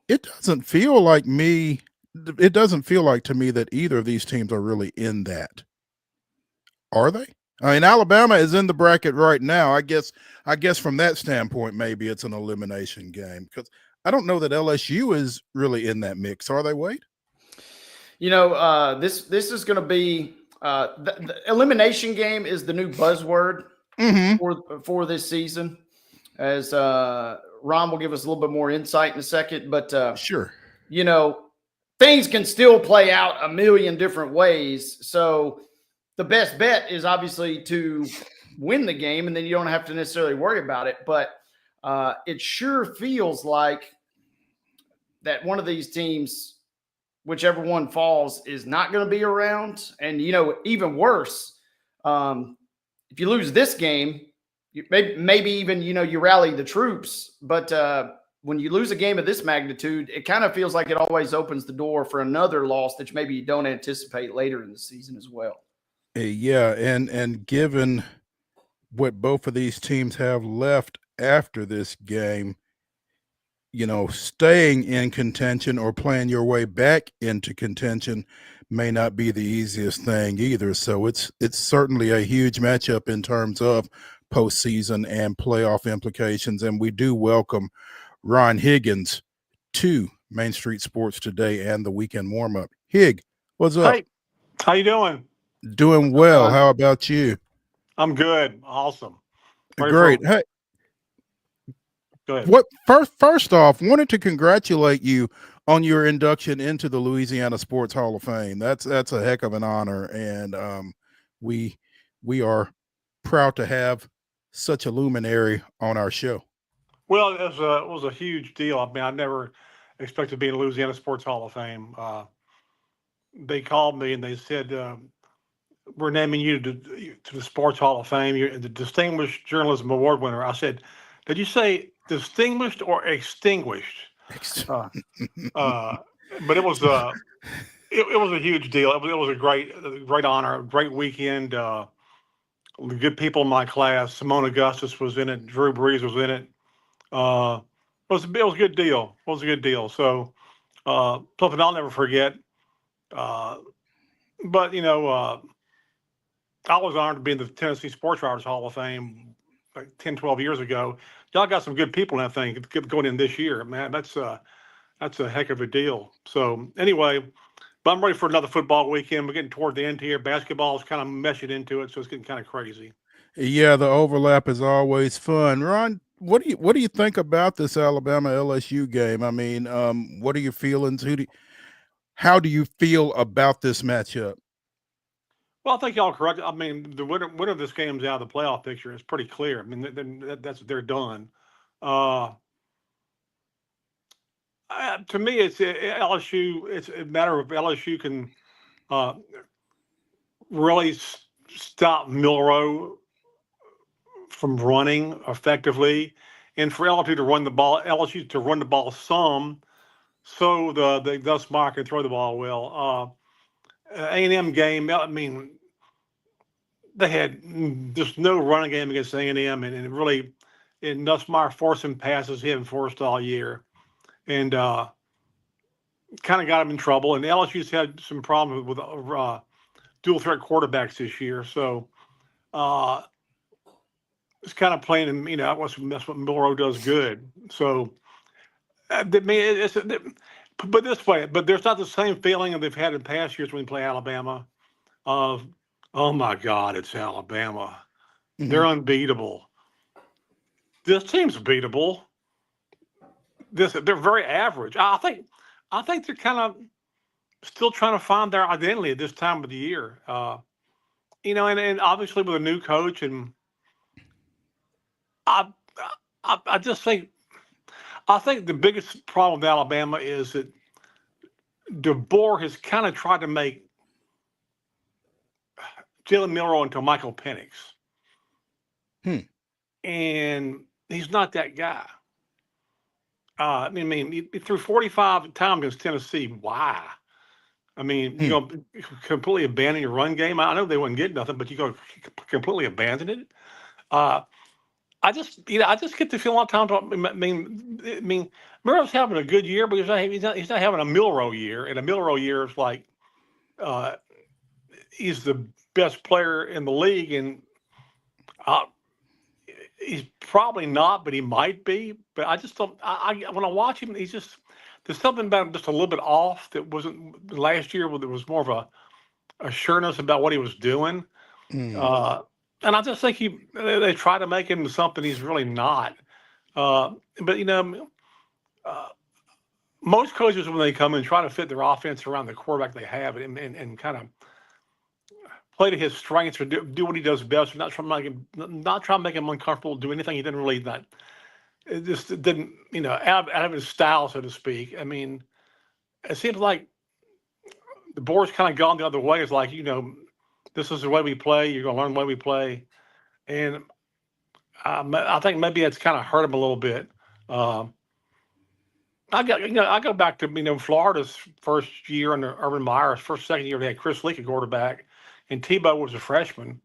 it doesn't feel like to me that either of these teams are really in that. Are they? I mean, Alabama is in the bracket right now. I guess from that standpoint, maybe it's an elimination game, because I don't know that LSU is really in that mix. Are they, Wade? This is going to be the elimination game is the new buzzword for this season, as Ron will give us a little bit more insight in a second. But sure, things can still play out a million different ways. So the best bet is obviously to win the game, and then you don't have to necessarily worry about it. But it sure feels like that one of these teams, whichever one falls, is not going to be around. And, even worse, if you lose this game, maybe even, you rally the troops. But when you lose a game of this magnitude, it kind of feels like it always opens the door for another loss that maybe you don't anticipate later in the season as well. Yeah, and given what both of these teams have left after this game, staying in contention or playing your way back into contention may not be the easiest thing either. So it's certainly a huge matchup in terms of postseason and playoff implications. And we do welcome Ron Higgins to Main Street Sports Today and the weekend warm-up. Hig, what's up? Hey, how you doing? Doing well. How about you? I'm good. Awesome. Great. Hey, go ahead. First off, wanted to congratulate you on your induction into the Louisiana Sports Hall of Fame. That's a heck of an honor, and we are proud to have such a luminary on our show. Well, it was a huge deal. I mean, I never expected to be in the Louisiana Sports Hall of Fame. They called me and they said, we're naming you to the Sports Hall of Fame. You're the Distinguished Journalism Award winner. I said, did you say distinguished or extinguished? But it was it was a huge deal. It was a great honor, great weekend. Good people in my class. Simone Augustus was in it. Drew Brees was in it. It was a good deal. It was a good deal. So something I'll never forget. But I was honored to be in the Tennessee Sports Writers Hall of Fame like 10, 12 years ago. Y'all got some good people in that thing going in this year. Man, that's a heck of a deal. So anyway, but I'm ready for another football weekend. We're getting toward the end here. Basketball is kind of meshing into it, so it's getting kind of crazy. Yeah, the overlap is always fun. Ron, what do you think about this Alabama LSU game? I mean, what are your feelings? How do you feel about this matchup? Well, I think y'all are correct. I mean, the winner of this game is out of the playoff picture. It's pretty clear. I mean, they're done. To me, it's LSU. It's a matter of LSU can really stop Milroe from running effectively, and for LSU to run the ball some, so the Gus Mock can throw the ball well. A&M game, I mean, they had just no running game against A&M, and really, Nussmeier forcing passes he hadn't forced all year, and kind of got him in trouble. And LSU's had some problems with dual threat quarterbacks this year, so it's kind of playing in, that's what Milroe does good. So, I mean, but this way, but there's not the same feeling that they've had in past years when they play Alabama of, oh my God, it's Alabama. Mm-hmm. They're unbeatable. This team's beatable. They're very average. I think they're kind of still trying to find their identity at this time of the year. And obviously with a new coach, and I just think the biggest problem with Alabama is that DeBoer has kind of tried to make Jalen Milroe into Michael Penix. And he's not that guy. He threw 45 times against Tennessee. Why? I mean, you're going to completely abandon your run game. I know they wouldn't get nothing, but you're going to completely abandon it. I just get the feeling a lot of times. I mean, Murrow's having a good year, but he's not having a Milrow year. And a Milrow year is like he's the best player in the league, and he's probably not, but he might be. But I just don't. When I watch him, there's something about him just a little bit off that wasn't last year. Where there was more of a sureness about what he was doing. And I just think they try to make him something he's really not. But most coaches, when they come in, try to fit their offense around the quarterback they have and kind of play to his strengths or do what he does best, and not try to make him uncomfortable, do anything he didn't really not. It just didn't, out of his style, so to speak. I mean, it seems like the board's kind of gone the other way. It's like, this is the way we play. You're going to learn the way we play. And I think maybe it's kind of hurt him a little bit. I go back to Florida's first year under Urban Meyer's second year. They had Chris Leak at quarterback, and Tebow was a freshman.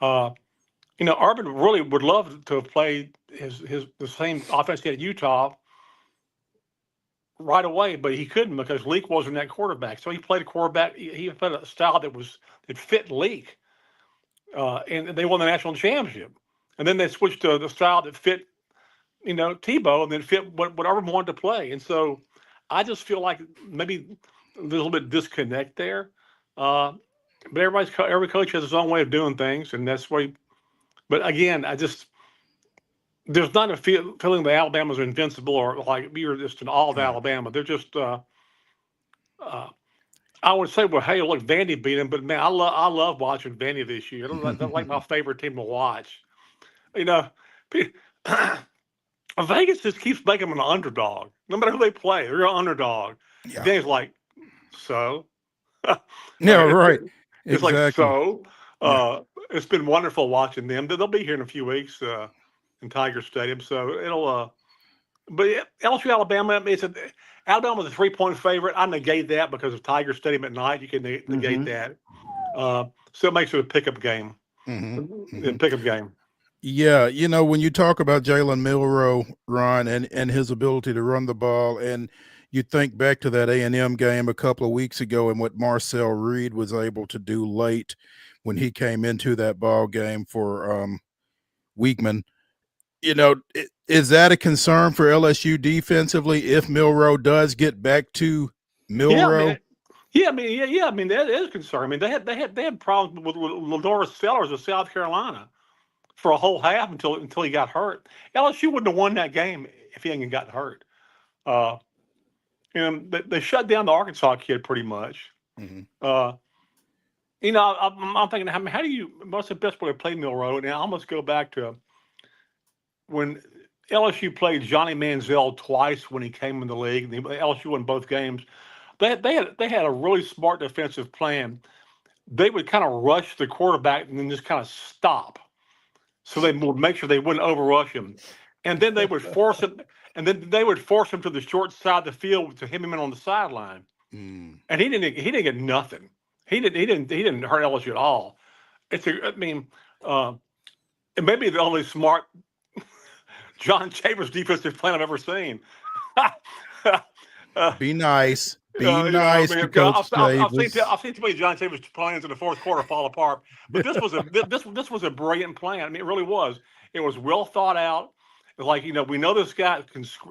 Urban really would love to have played the same offense he had at Utah right away, but he couldn't because Leak wasn't that quarterback. So he played a quarterback. He played a style that fit Leak, and they won the national championship. And then they switched to the style that fit, Tebow, and then fit what Urban wanted to play. And so I just feel like maybe a little bit disconnect there. But every coach has his own way of doing things, and that's why. But again, there's not a feeling that Alabama's invincible or like we're just an all of Alabama. They're just. I would say, well, hey, look, Vandy beat them, but man, I love watching Vandy this year. They're like my favorite team to watch. Vegas just keeps making them an underdog. No matter who they play, they're an underdog. Yeah. Vandy's like, so. Yeah, right. It's exactly. like, so. It's been wonderful watching them. They'll be here in a few weeks in Tiger Stadium, so it'll. But LSU Alabama, Alabama's a 3-point favorite. I negate that because of Tiger Stadium at night. You can negate that. So it makes it a pickup game. A pickup game. Yeah, when you talk about Jalen Milrow, Ron, and his ability to run the ball, and you think back to that A&M game a couple of weeks ago and what Marcel Reed was able to do late when he came into that ball game for Weigman. Is that a concern for LSU defensively if Milrow does get back to Milrow? Yeah, I mean that is a concern. I mean, they had problems with Ladora Sellers of South Carolina for a whole half until he got hurt. LSU wouldn't have won that game if he hadn't gotten hurt. They shut down the Arkansas kid pretty much. I'm thinking, how do you? What's the best way to play Milrow? And I almost go back to when LSU played Johnny Manziel twice when he came in the league. LSU won both games. They had a really smart defensive plan. They would kind of rush the quarterback and then just kind of stop, so they would make sure they wouldn't overrush him, and then they would force him. And then they would force him to the short side of the field to hit him in on the sideline, and he didn't get nothing. He didn't hurt LSU at all. It may be the only smart John Chambers defensive plan I've ever seen. Be nice. Be nice to Coach Davis. I've seen too many John Chambers plans in the fourth quarter fall apart. But this was a brilliant plan. I mean, it really was. It was well thought out. It's like, we know this guy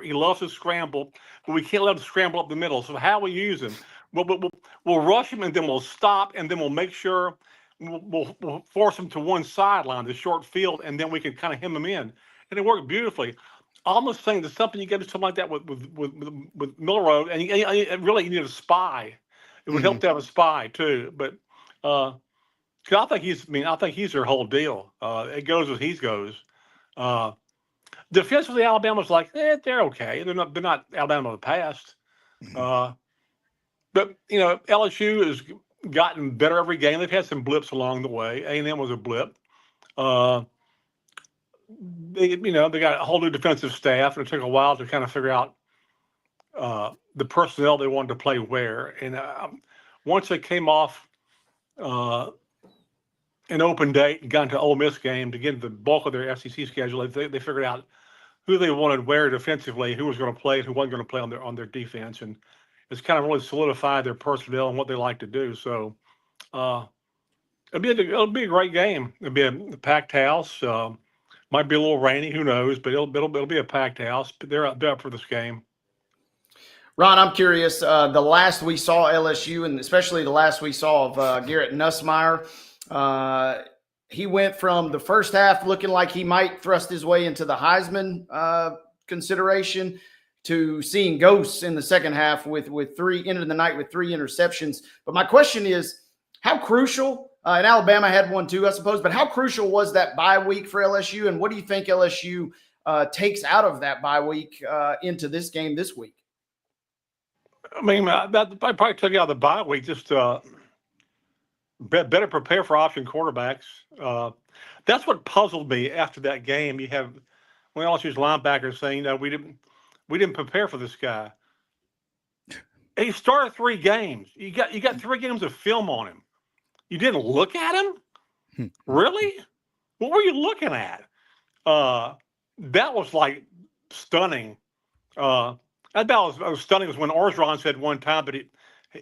he loves to scramble, but we can't let him scramble up the middle. So how we use him? We'll rush him, and then we'll stop, and then we'll make sure we'll force him to one sideline, the short field, and then we can kind of hem him in. And it worked beautifully. I almost think there's something you get to something like that with Milrow, and really you need a spy. It would help to have a spy too. But I think he's their whole deal. It goes as he goes. Defensively, Alabama's like they're okay. They're not Alabama of the past. But LSU has gotten better every game. They've had some blips along the way. A&M was a blip. they got a whole new defensive staff, and it took a while to kind of figure out the personnel they wanted to play where. And once they came off an open date and got into Ole Miss game to get the bulk of their SEC schedule, they figured out who they wanted where defensively, who was going to play, and who wasn't going to play on their defense, and it's kind of really solidified their personnel and what they like to do. So it'll be a great game. It'll be a packed house. Might be a little rainy, who knows? But it'll be a packed house. But they're up for this game. Ron, I'm curious. The last we saw LSU, and especially the last we saw of Garrett Nussmeier, he went from the first half looking like he might thrust his way into the Heisman consideration to seeing ghosts in the second half with three, ended the night with 3 interceptions. But my question is, how crucial, and Alabama had one too, I suppose, but how crucial was that bye week for LSU, and what do you think LSU takes out of that bye week into this game this week? I mean, I probably took out the bye week, just better prepare for option quarterbacks. That's what puzzled me after that game. You have LSU's linebackers saying, we didn't prepare for this guy. He started 3 games. You got 3 games of film on him. You didn't look at him? Really? What were you looking at? That was like stunning. That was stunning was when Orgeron said one time, but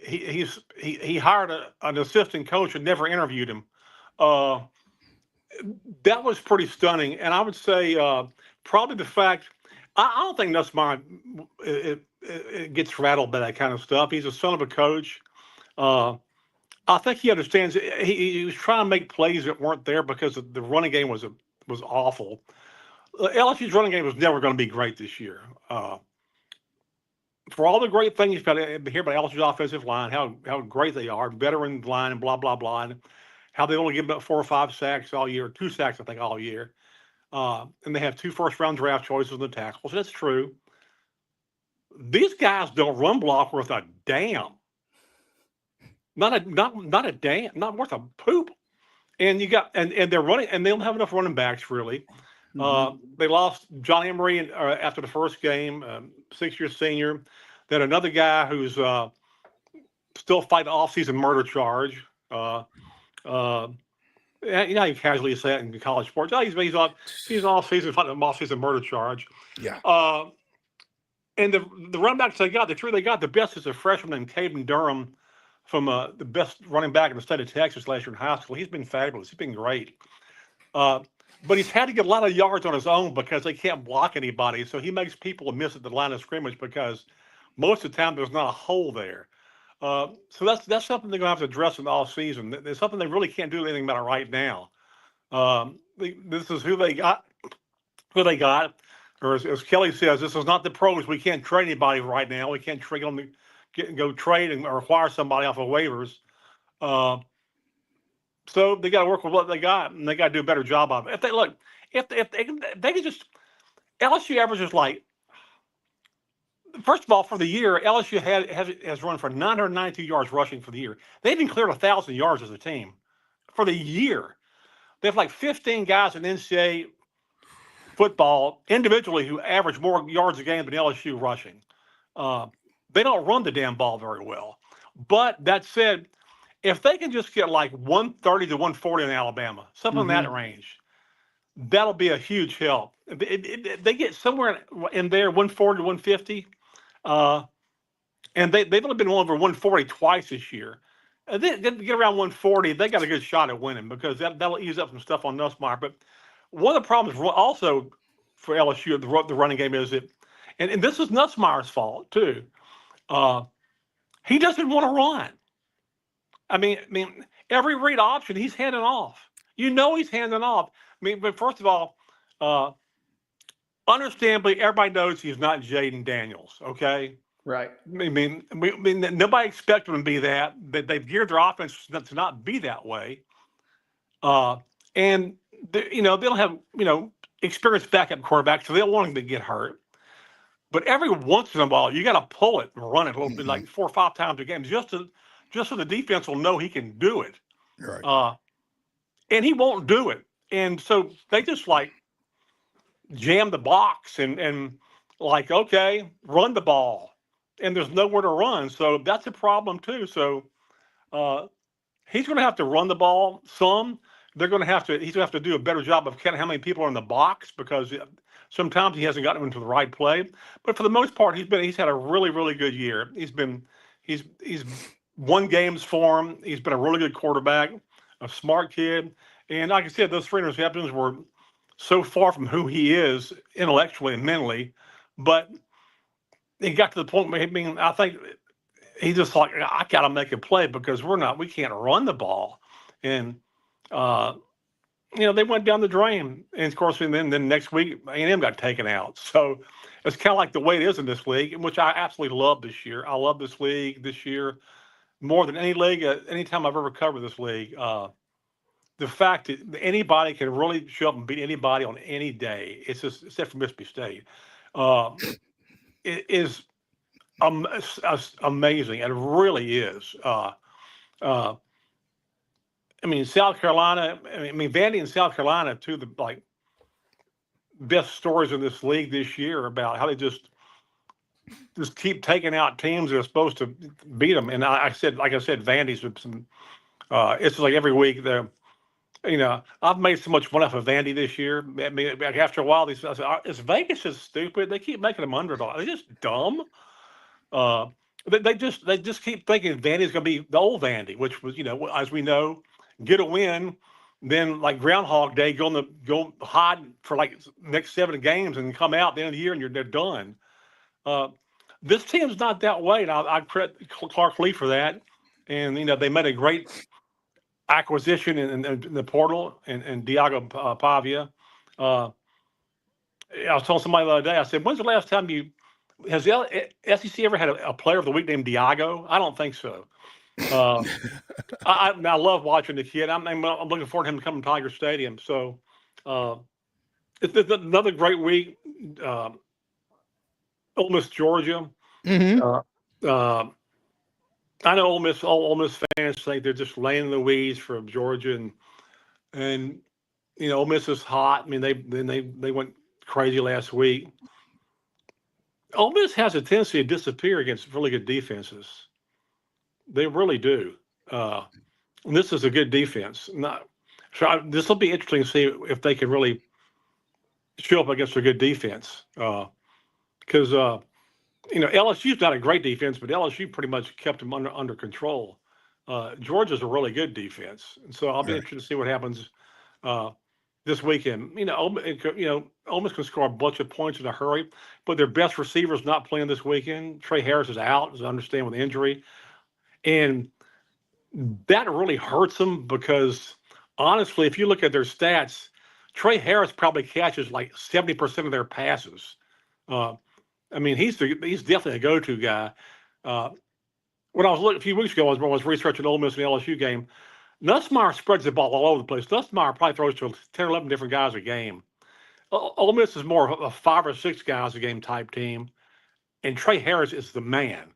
he hired an assistant coach and never interviewed him. That was pretty stunning, and I would say probably the fact I don't think Nussmeier it gets rattled by that kind of stuff. He's a son of a coach. I think he understands. He was trying to make plays that weren't there because the running game was awful. LSU's running game was never going to be great this year. For all the great things you've got to hear about LSU's offensive line, how great they are, veteran line, and blah, blah, blah, and how they only give up 4 or 5 sacks all year, 2 sacks, I think, all year. And they have 2 first-round draft choices in the tackles. That's true. These guys don't run block worth a damn. Not a damn, not worth a poop. And you got and they're running, and they don't have enough running backs really. They lost John Emery after the first game, 6-year senior. Then another guy who's still fighting off-season murder charge. You know, you casually say that in college sports. Oh, he's off-season fighting an off-season murder charge. Yeah. And the running backs they got, the 3 they got, the best is a freshman named Caden Durham from the best running back in the state of Texas last year in high school. He's been fabulous. He's been great. But he's had to get a lot of yards on his own because they can't block anybody. So he makes people miss at the line of scrimmage because most of the time there's not a hole there. So that's something they're going to have to address in the off season. There's something they really can't do anything about it right now. This is who they got. Or as Kelly says, this is not the pros. We can't trade anybody right now. We can't trade them, go trade or acquire somebody off of waivers. So they got to work with what they got, and they got to do a better job of it. If they can just, LSU averages like, first of all, for the year, LSU has run for 992 yards rushing for the year. They even cleared 1,000 yards as a team for the year. They have like 15 guys in NCAA football individually who average more yards a game than LSU rushing. They don't run the damn ball very well. But that said, if they can just get like 130 to 140 in Alabama, something in that range, that'll be a huge help. They get somewhere in there, 140 to 150, and they've only been over 140 twice this year. They get around 140, they got a good shot at winning because that'll ease up some stuff on Nussmeier. But one of the problems also for LSU, the running game is that, and this is Nussmeier's fault too, he doesn't want to run. I mean, every read option, he's handing off. You know he's handing off. But first of all, understandably, everybody knows he's not Jaden Daniels, okay? Right. Nobody expected him to be that. They've geared their offense to not be that way. And, they don't have, experienced backup quarterbacks, so they don't want him to get hurt. But every once in a while, you got to pull it and run it a little bit, like 4 or 5 times a game, just so the defense will know he can do it. Right. And he won't do it. And so they just jam the box and like, okay, run the ball. And there's nowhere to run. So that's a problem too. So he's going to have to run the ball some. He's going to have to do a better job of counting how many people are in the box, because sometimes he hasn't gotten them into the right play. But for the most part, he's had a really, really good year. He's won games for him. He's been a really good quarterback, a smart kid. And like I said, those 3 interceptions were so far from who he is intellectually and mentally. But he got to the point where, I mean, I think he just like, I got to make a play because we can't run the ball. And, they went down the drain. And of course, then next week, A&M got taken out. So it's kind of like the way it is in this league, which I absolutely love this year. I love this league this year more than any league, anytime I've ever covered this league. The fact that anybody can really show up and beat anybody on any day, it's just, except for Mississippi State, it is amazing. It really is. I mean, South Carolina. I mean, Vandy and South Carolina, two of the best stories in this league this year about how they just keep taking out teams that are supposed to beat them. And like I said, Vandy's with some. It's like every week I've made so much fun of Vandy this year. I mean, after a while, is Vegas just stupid? They keep making them underdogs. They're just dumb. They just keep thinking Vandy's going to be the old Vandy, which was, as we know, get a win, then like Groundhog Day, go hide for like next 7 games and come out at the end of the year and they're done. This team's not that way, and I credit Clark Lee for that. And they made a great acquisition in the portal and Diago Pavia. I was telling somebody the other day, I said, when's the last time has the SEC ever had a player of the week named Diago? I don't think so. I love watching the kid. I'm looking forward to him coming to Tiger Stadium. So it's another great week. Ole Miss, Georgia. Mm-hmm. I know Ole Miss fans think they're just laying in the weeds for Georgia, and Ole Miss is hot. I mean, they went crazy last week. Ole Miss has a tendency to disappear against really good defenses. They really do. And this is a good defense. This will be interesting to see if they can really show up against a good defense. Because LSU's not a great defense, but LSU pretty much kept them under control. Georgia's a really good defense, and so I'll be interested to see what happens this weekend. Ole Miss can score a bunch of points in a hurry, but their best receiver's not playing this weekend. Trey Harris is out, as I understand, with injury, and that really hurts them because honestly, if you look at their stats, Trey Harris probably catches like 70% of their passes. I mean, he's definitely a go-to guy. When I was looking a few weeks ago, I was researching Ole Miss and the LSU game. Nussmeier spreads the ball all over the place. Nussmeier probably throws to 10 or 11 different guys a game. Ole Miss is more of a 5 or 6 guys a game type team, and Trey Harris is the man.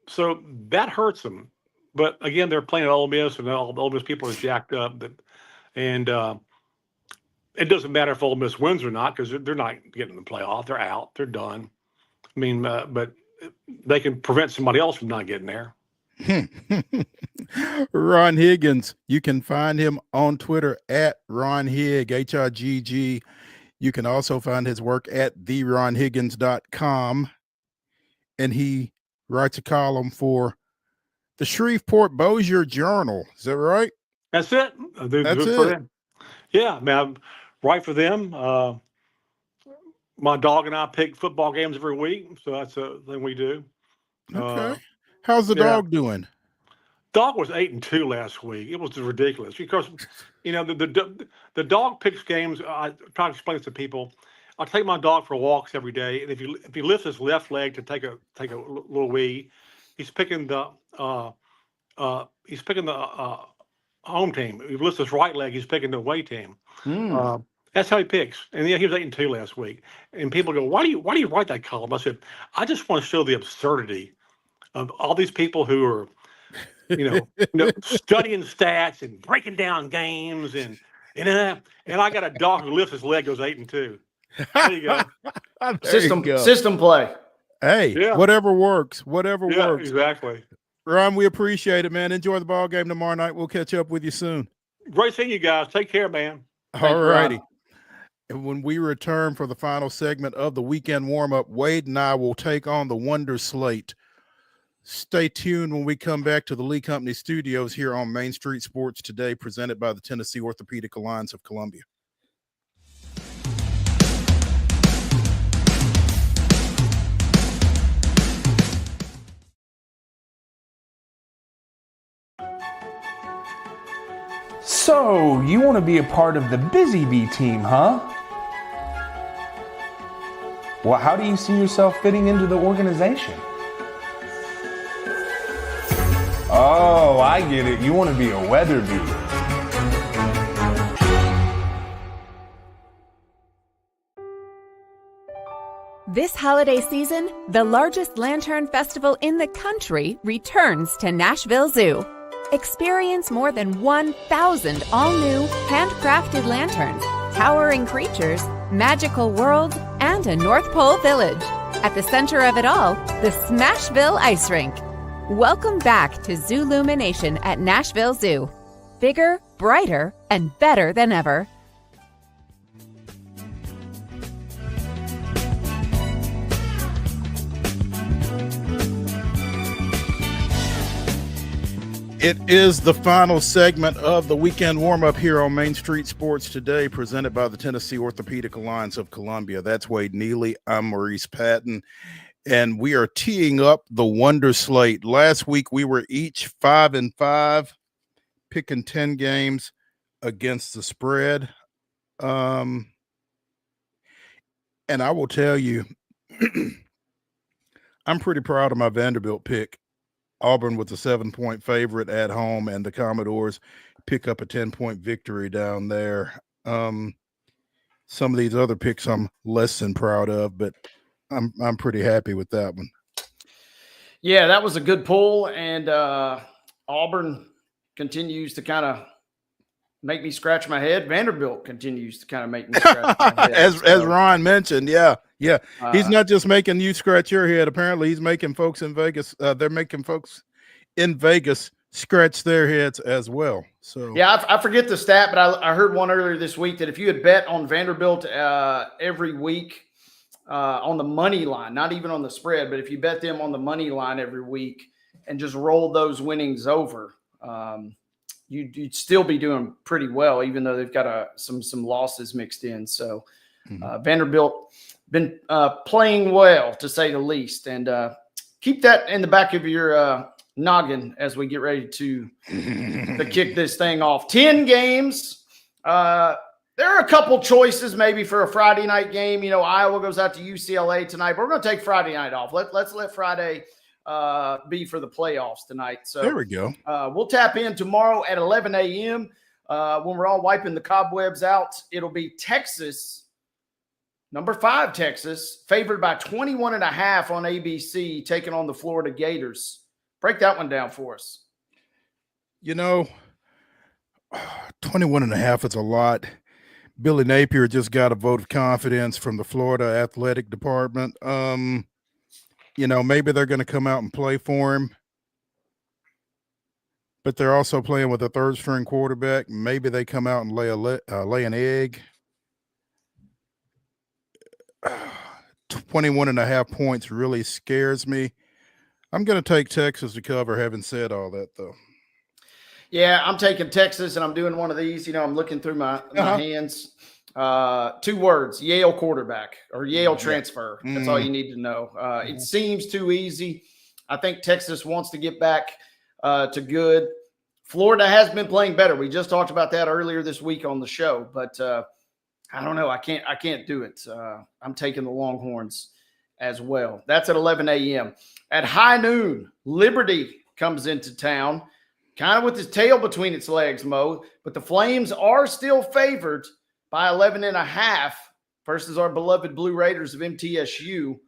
So that hurts them. But again, they're playing at Ole Miss, and all the Ole Miss people are jacked up. And it doesn't matter if Ole Miss wins or not because they're not getting the playoff. They're out. They're done. I mean, but they can prevent somebody else from not getting there. Ron Higgins, you can find him on Twitter at Ron Higg, HIGG. You can also find his work at theronhiggins.com. And he writes a column for the Shreveport Bossier Journal. Is that right? That's it. That's it. Yeah, man, right for them. My dog and I pick football games every week, so that's a thing we do. Okay. How's the dog doing? Dog was 8-2 last week. It was ridiculous because, the dog picks games. I try to explain this to people. I take my dog for walks every day, and if he lifts his left leg to take a little wee, he's picking the home team. If he lifts his right leg, he's picking the away team. That's how he picks. And he was 8-2 last week. And people go, why do you write that column? I said, I just want to show the absurdity of all these people who are, studying stats and breaking down games and I got a dog who lifts his leg, goes 8-2. There you go. There you go. System play. Hey, Yeah. whatever works. Whatever Yeah, works. exactly. Ron, we appreciate it, man. Enjoy the ball game tomorrow night. We'll catch up with you soon. Great seeing you guys. Take care, man. All righty. And when we return for the final segment of the weekend warm-up, Wade and I will take on the Wonder Slate. Stay tuned when we come back to the Lee Company studios here on Main Street Sports Today, presented by the Tennessee Orthopedic Alliance of Columbia. So, you want to be a part of the Busy Bee team, huh? Well, how do you see yourself fitting into the organization? Oh, I get it. You want to be a weather bee. This holiday season, the largest lantern festival in the country returns to Nashville Zoo. Experience more than 1,000 all-new, handcrafted lanterns, towering creatures, magical worlds, and a North Pole village. At the center of it all, the Smashville Ice Rink. Welcome back to Zoolumination at Nashville Zoo. Bigger, brighter, and better than ever. It is the final segment of the weekend warm-up here on Main Street Sports Today, presented by the Tennessee Orthopedic Alliance of Columbia. That's Wade Neely. I'm Maurice Patton, and we are teeing up the Wonder Slate. Last week, we were each 5-5, picking 10 games against the spread. And I will tell you, I'm pretty proud of my Vanderbilt pick. Auburn was a 7-point favorite at home, and the Commodores pick up a 10-point victory down there. Some of these other picks I'm less than proud of, but I'm pretty happy with that one. Yeah, that was a good pull, and Auburn continues to kind of make me scratch my head. Vanderbilt continues to kind of make me scratch my head. As Ron mentioned, yeah. He's not just making you scratch your head. Apparently, he's making folks in Vegas. They're making folks in Vegas scratch their heads as well. So yeah, I forget the stat, but I heard one earlier this week that if you had bet on Vanderbilt every week on the money line, not even on the spread, but if you bet them on the money line every week and just rolled those winnings over, you'd still be doing pretty well, even though they've got some losses mixed in. So Vanderbilt been playing well, to say the least, and keep that in the back of your noggin as we get ready to kick this thing off. 10 games. There are a couple choices maybe for a Friday night game. You know, Iowa goes out to UCLA tonight, but we're going to take Friday night off. Let's let Friday be for the playoffs tonight. So there we go. We'll tap in tomorrow at 11 a.m. When we're all wiping the cobwebs out. It'll be Texas, number 5 Texas, favored by 21.5 on ABC, taking on the Florida Gators. Break that one down for us. You know, 21.5 is a lot. Billy Napier just got a vote of confidence from the Florida Athletic Department. You know, maybe they're going to come out and play for him, but they're also playing with a third-string quarterback. Maybe they come out and lay an egg. 21.5 points really scares me. I'm going to take Texas to cover, having said all that, though. Yeah, I'm taking Texas, and I'm doing one of these. You know, I'm looking through my hands. 2 words: Yale quarterback or Yale transfer. That's all you need to know. It seems too easy. I think Texas wants to get back to good. Florida has been playing better. We just talked about that earlier this week on the show, but I don't know. I can't do it. I'm taking the Longhorns as well. That's at 11 a.m. At high noon, Liberty comes into town, kind of with his tail between its legs, Mo, but the Flames are still favored by 11.5 versus our beloved Blue Raiders of MTSU.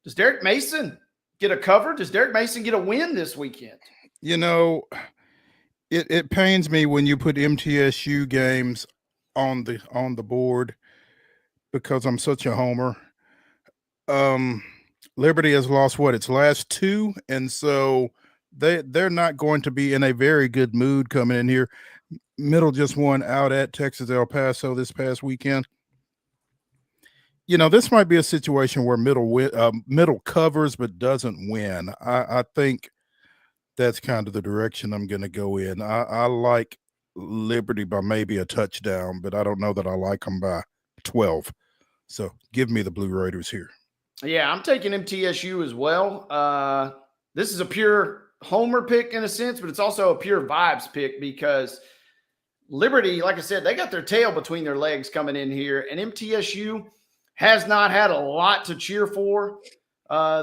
Does Derek Mason get a cover? Does Derek Mason get a win this weekend? You know, it pains me when you put MTSU games on the board, because I'm such a homer. Liberty has lost its last 2, and so they're not going to be in a very good mood coming in here. Middle just won out at Texas El Paso this past weekend. This might be a situation where middle covers but doesn't win. I think that's kind of the direction I'm going to go in. I like Liberty by maybe a touchdown, but I don't know that I like them by 12. So give me the Blue Raiders here. Yeah, I'm taking MTSU as well. This is a pure homer pick in a sense, but it's also a pure vibes pick because Liberty, like I said, they got their tail between their legs coming in here, and MTSU has not had a lot to cheer for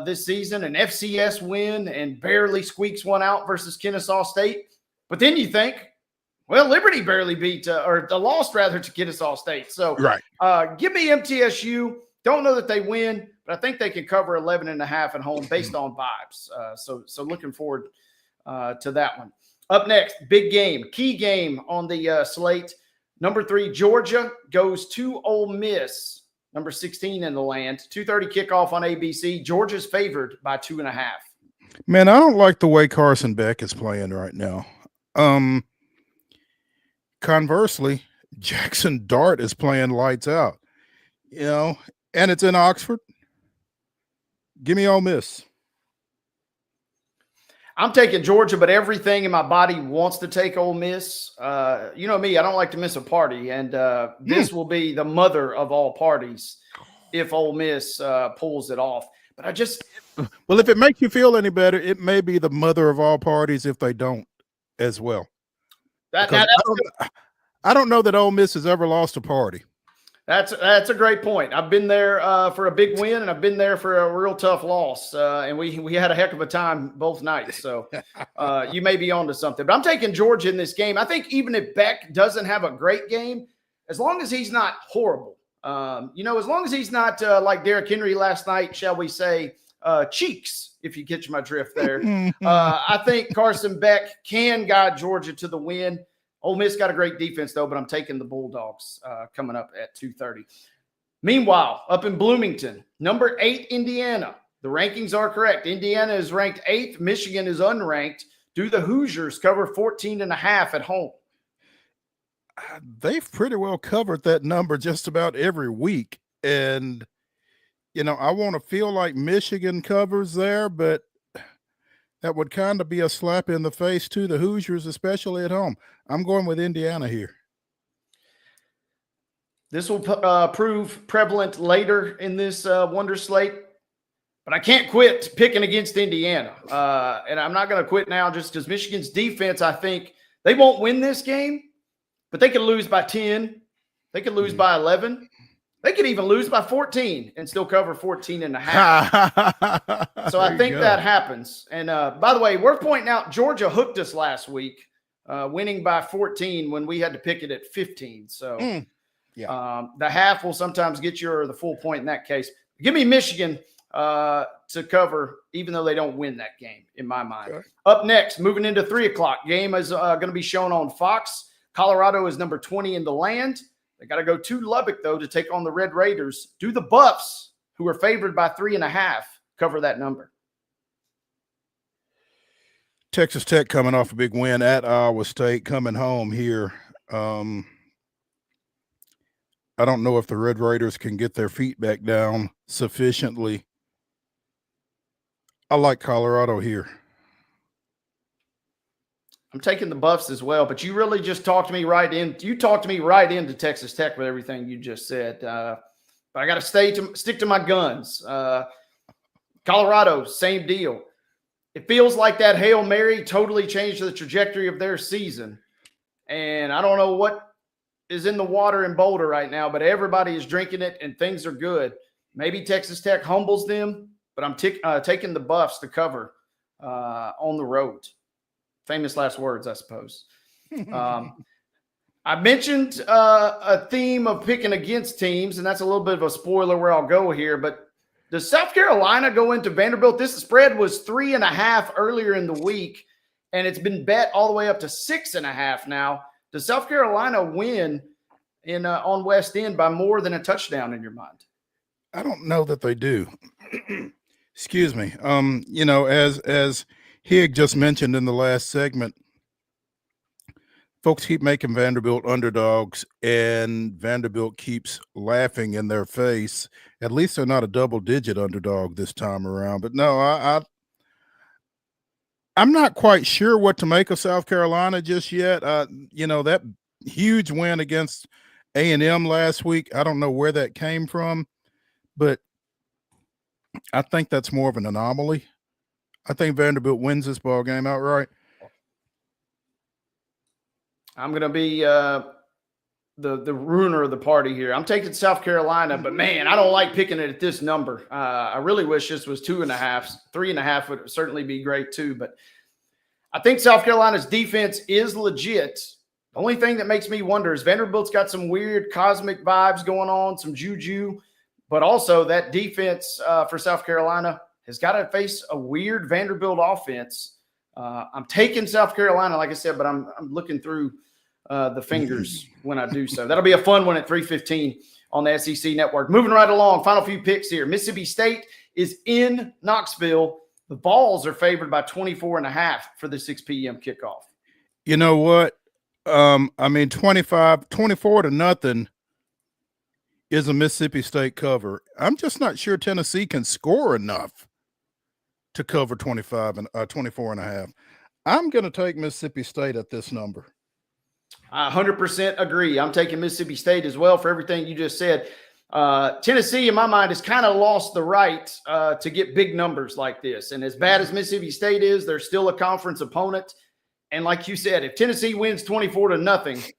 this season. An FCS win and barely squeaks one out versus Kennesaw State. But then you think, well, Liberty barely beat or lost rather to Kennesaw State. So give me MTSU. Don't know that they win, but I think they can cover 11.5 at home based on vibes. So looking forward to that one. Up next, big game, key game on the slate. Number 3, Georgia goes to Ole Miss, number 16 in the land. 2:30 kickoff on ABC. Georgia's favored by 2.5. Man, I don't like the way Carson Beck is playing right now. Conversely, Jackson Dart is playing lights out, and it's in Oxford. Give me Ole Miss. I'm taking Georgia, but everything in my body wants to take Ole Miss. You know me, I don't like to miss a party, and this will be the mother of all parties if Ole Miss pulls it off. But well, if it makes you feel any better, it may be the mother of all parties if they don't as well. I don't know that Ole Miss has ever lost a party. That's a great point. I've been there for a big win, and I've been there for a real tough loss, and we had a heck of a time both nights. So you may be onto something. But I'm taking Georgia in this game. I think even if Beck doesn't have a great game, as long as he's not horrible, as long as he's not like Derrick Henry last night, shall we say, cheeks, if you catch my drift there. I think Carson Beck can guide Georgia to the win. Ole Miss got a great defense, though, but I'm taking the Bulldogs coming up at 2:30. Meanwhile, up in Bloomington, number 8, Indiana. The rankings are correct. Indiana is ranked 8th. Michigan is unranked. Do the Hoosiers cover 14.5 at home? They've pretty well covered that number just about every week. And, I want to feel like Michigan covers there, but that would kind of be a slap in the face to the Hoosiers, especially at home. I'm going with Indiana here. This will prove prevalent later in this Wonder Slate, but I can't quit picking against Indiana. And I'm not going to quit now just because Michigan's defense, I think, they won't win this game, but they could lose by 10. They could lose by 11. They could even lose by 14 and still cover 14.5. So I think that happens. And by the way, worth pointing out, Georgia hooked us last week, winning by 14 when we had to pick it at 15. So the half will sometimes get you or the full point in that case. Give me Michigan to cover, even though they don't win that game, in my mind. Okay. Up next, moving into 3 o'clock, game is going to be shown on Fox. Colorado is number 20 in the land. They got to go to Lubbock, though, to take on the Red Raiders. Do the Buffs, who are favored by 3.5, cover that number? Texas Tech coming off a big win at Iowa State, coming home here. I don't know if the Red Raiders can get their feet back down sufficiently. I like Colorado here. I'm taking the Buffs as well, but you really just talked me right in. You talked me right into Texas Tech with everything you just said. But I got to stick to my guns. Colorado, same deal. It feels like that Hail Mary totally changed the trajectory of their season. And I don't know what is in the water in Boulder right now, but everybody is drinking it and things are good. Maybe Texas Tech humbles them, but I'm taking the Buffs to cover on the road. Famous last words, I suppose. I mentioned a theme of picking against teams, and that's a little bit of a spoiler where I'll go here. But does South Carolina go into Vanderbilt? This spread was 3.5 earlier in the week, and it's been bet all the way up to 6.5 now. Does South Carolina win in on West End by more than a touchdown in your mind? I don't know that they do. Excuse me. As Hig just mentioned in the last segment, folks keep making Vanderbilt underdogs, and Vanderbilt keeps laughing in their face. At least they're not a double-digit underdog this time around. But no, I'm not quite sure what to make of South Carolina just yet. That huge win against A&M last week, I don't know where that came from, but I think that's more of an anomaly. I think Vanderbilt wins this ball game outright. I'm going to be the ruiner of the party here. I'm taking South Carolina, but man, I don't like picking it at this number. I really wish this was 2.5. 3.5 would certainly be great too, but I think South Carolina's defense is legit. The only thing that makes me wonder is Vanderbilt's got some weird cosmic vibes going on, some juju, but also that defense for South Carolina has got to face a weird Vanderbilt offense. I'm taking South Carolina, like I said, but I'm looking through the fingers when I do so. That'll be a fun one at 3:15 on the SEC Network. Moving right along, final few picks here. Mississippi State is in Knoxville. The Vols are favored by 24.5 for the 6 p.m. kickoff. You know what? 24-0 is a Mississippi State cover. I'm just not sure Tennessee can score enough to cover 24.5. I'm going to take Mississippi State at this number. I 100% agree. I'm taking Mississippi State as well for everything you just said. Tennessee, in my mind, has kind of lost the right to get big numbers like this. And as bad as Mississippi State is, they're still a conference opponent. And like you said, if Tennessee wins 24-0,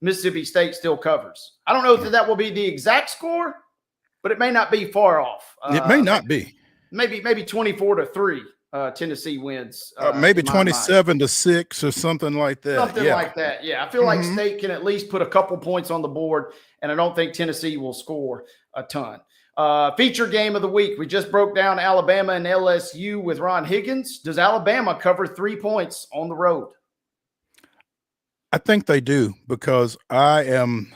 Mississippi State still covers. I don't know if that will be the exact score, but it may not be far off. It may not be. Maybe 24-3. Tennessee wins. Maybe 27-6 or something like that. Something like that. Yeah. I feel like State can at least put a couple points on the board, and I don't think Tennessee will score a ton. Feature game of the week. We just broke down Alabama and LSU with Ron Higgins. Does Alabama cover 3 points on the road? I think they do, because I'm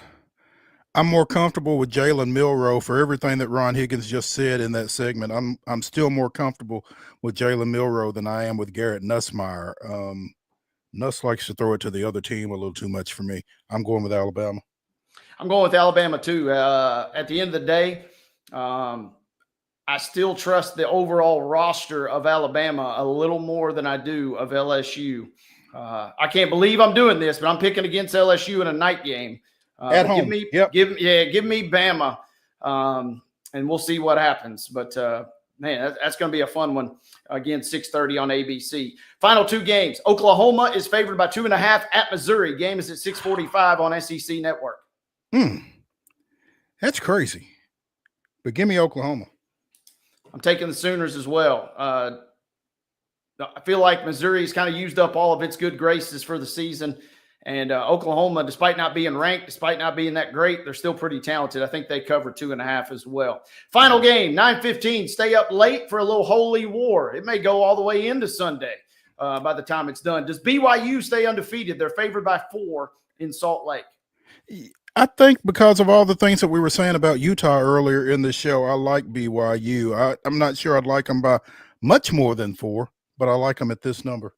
more comfortable with Jalen Milroe for everything that Ron Higgins just said in that segment. I'm still more comfortable with Jalen Milroe than I am with Garrett Nussmeier. Nuss likes to throw it to the other team a little too much for me. I'm going with Alabama. I'm going with Alabama too. At the end of the day, I still trust the overall roster of Alabama a little more than I do of LSU. I can't believe I'm doing this, but I'm picking against LSU in a night game. At home. Give me Bama, and we'll see what happens. But man, that's going to be a fun one. Again, 6:30 on ABC. Final two games. Oklahoma is favored by 2.5 at Missouri. Game is at 6:45 on SEC Network. That's crazy. But give me Oklahoma. I'm taking the Sooners as well. I feel like Missouri's kind of used up all of its good graces for the season. And Oklahoma, despite not being ranked, despite not being that great, they're still pretty talented. I think they cover 2.5 as well. Final game, 9:15. Stay up late for a little holy war. It may go all the way into Sunday by the time it's done. Does BYU stay undefeated? They're favored by 4 in Salt Lake. I think because of all the things that we were saying about Utah earlier in the show, I like BYU. I'm not sure I'd like them by much more than 4, but I like them at this number.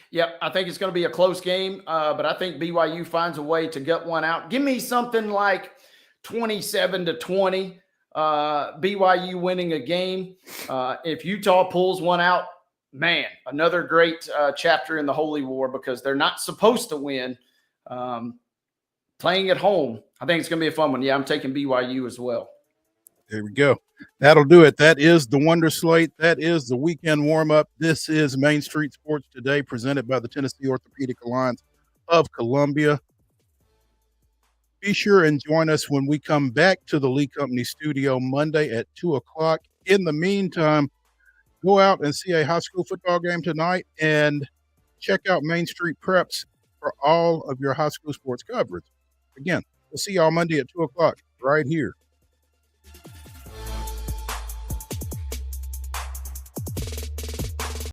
Yep, I think it's going to be a close game, but I think BYU finds a way to gut one out. Give me something like 27-20, BYU winning a game. If Utah pulls one out, man, another great chapter in the Holy War, because they're not supposed to win. Playing at home, I think it's going to be a fun one. Yeah, I'm taking BYU as well. There we go. That'll do it. That is the Wonder Slate. That is the weekend warm-up. This is Main Street Sports Today, presented by the Tennessee Orthopedic Alliance of Columbia. Be sure and join us when we come back to the Lee Company studio Monday at 2 o'clock. In the meantime, go out and see a high school football game tonight and check out Main Street Preps for all of your high school sports coverage. Again, we'll see y'all Monday at 2 o'clock right here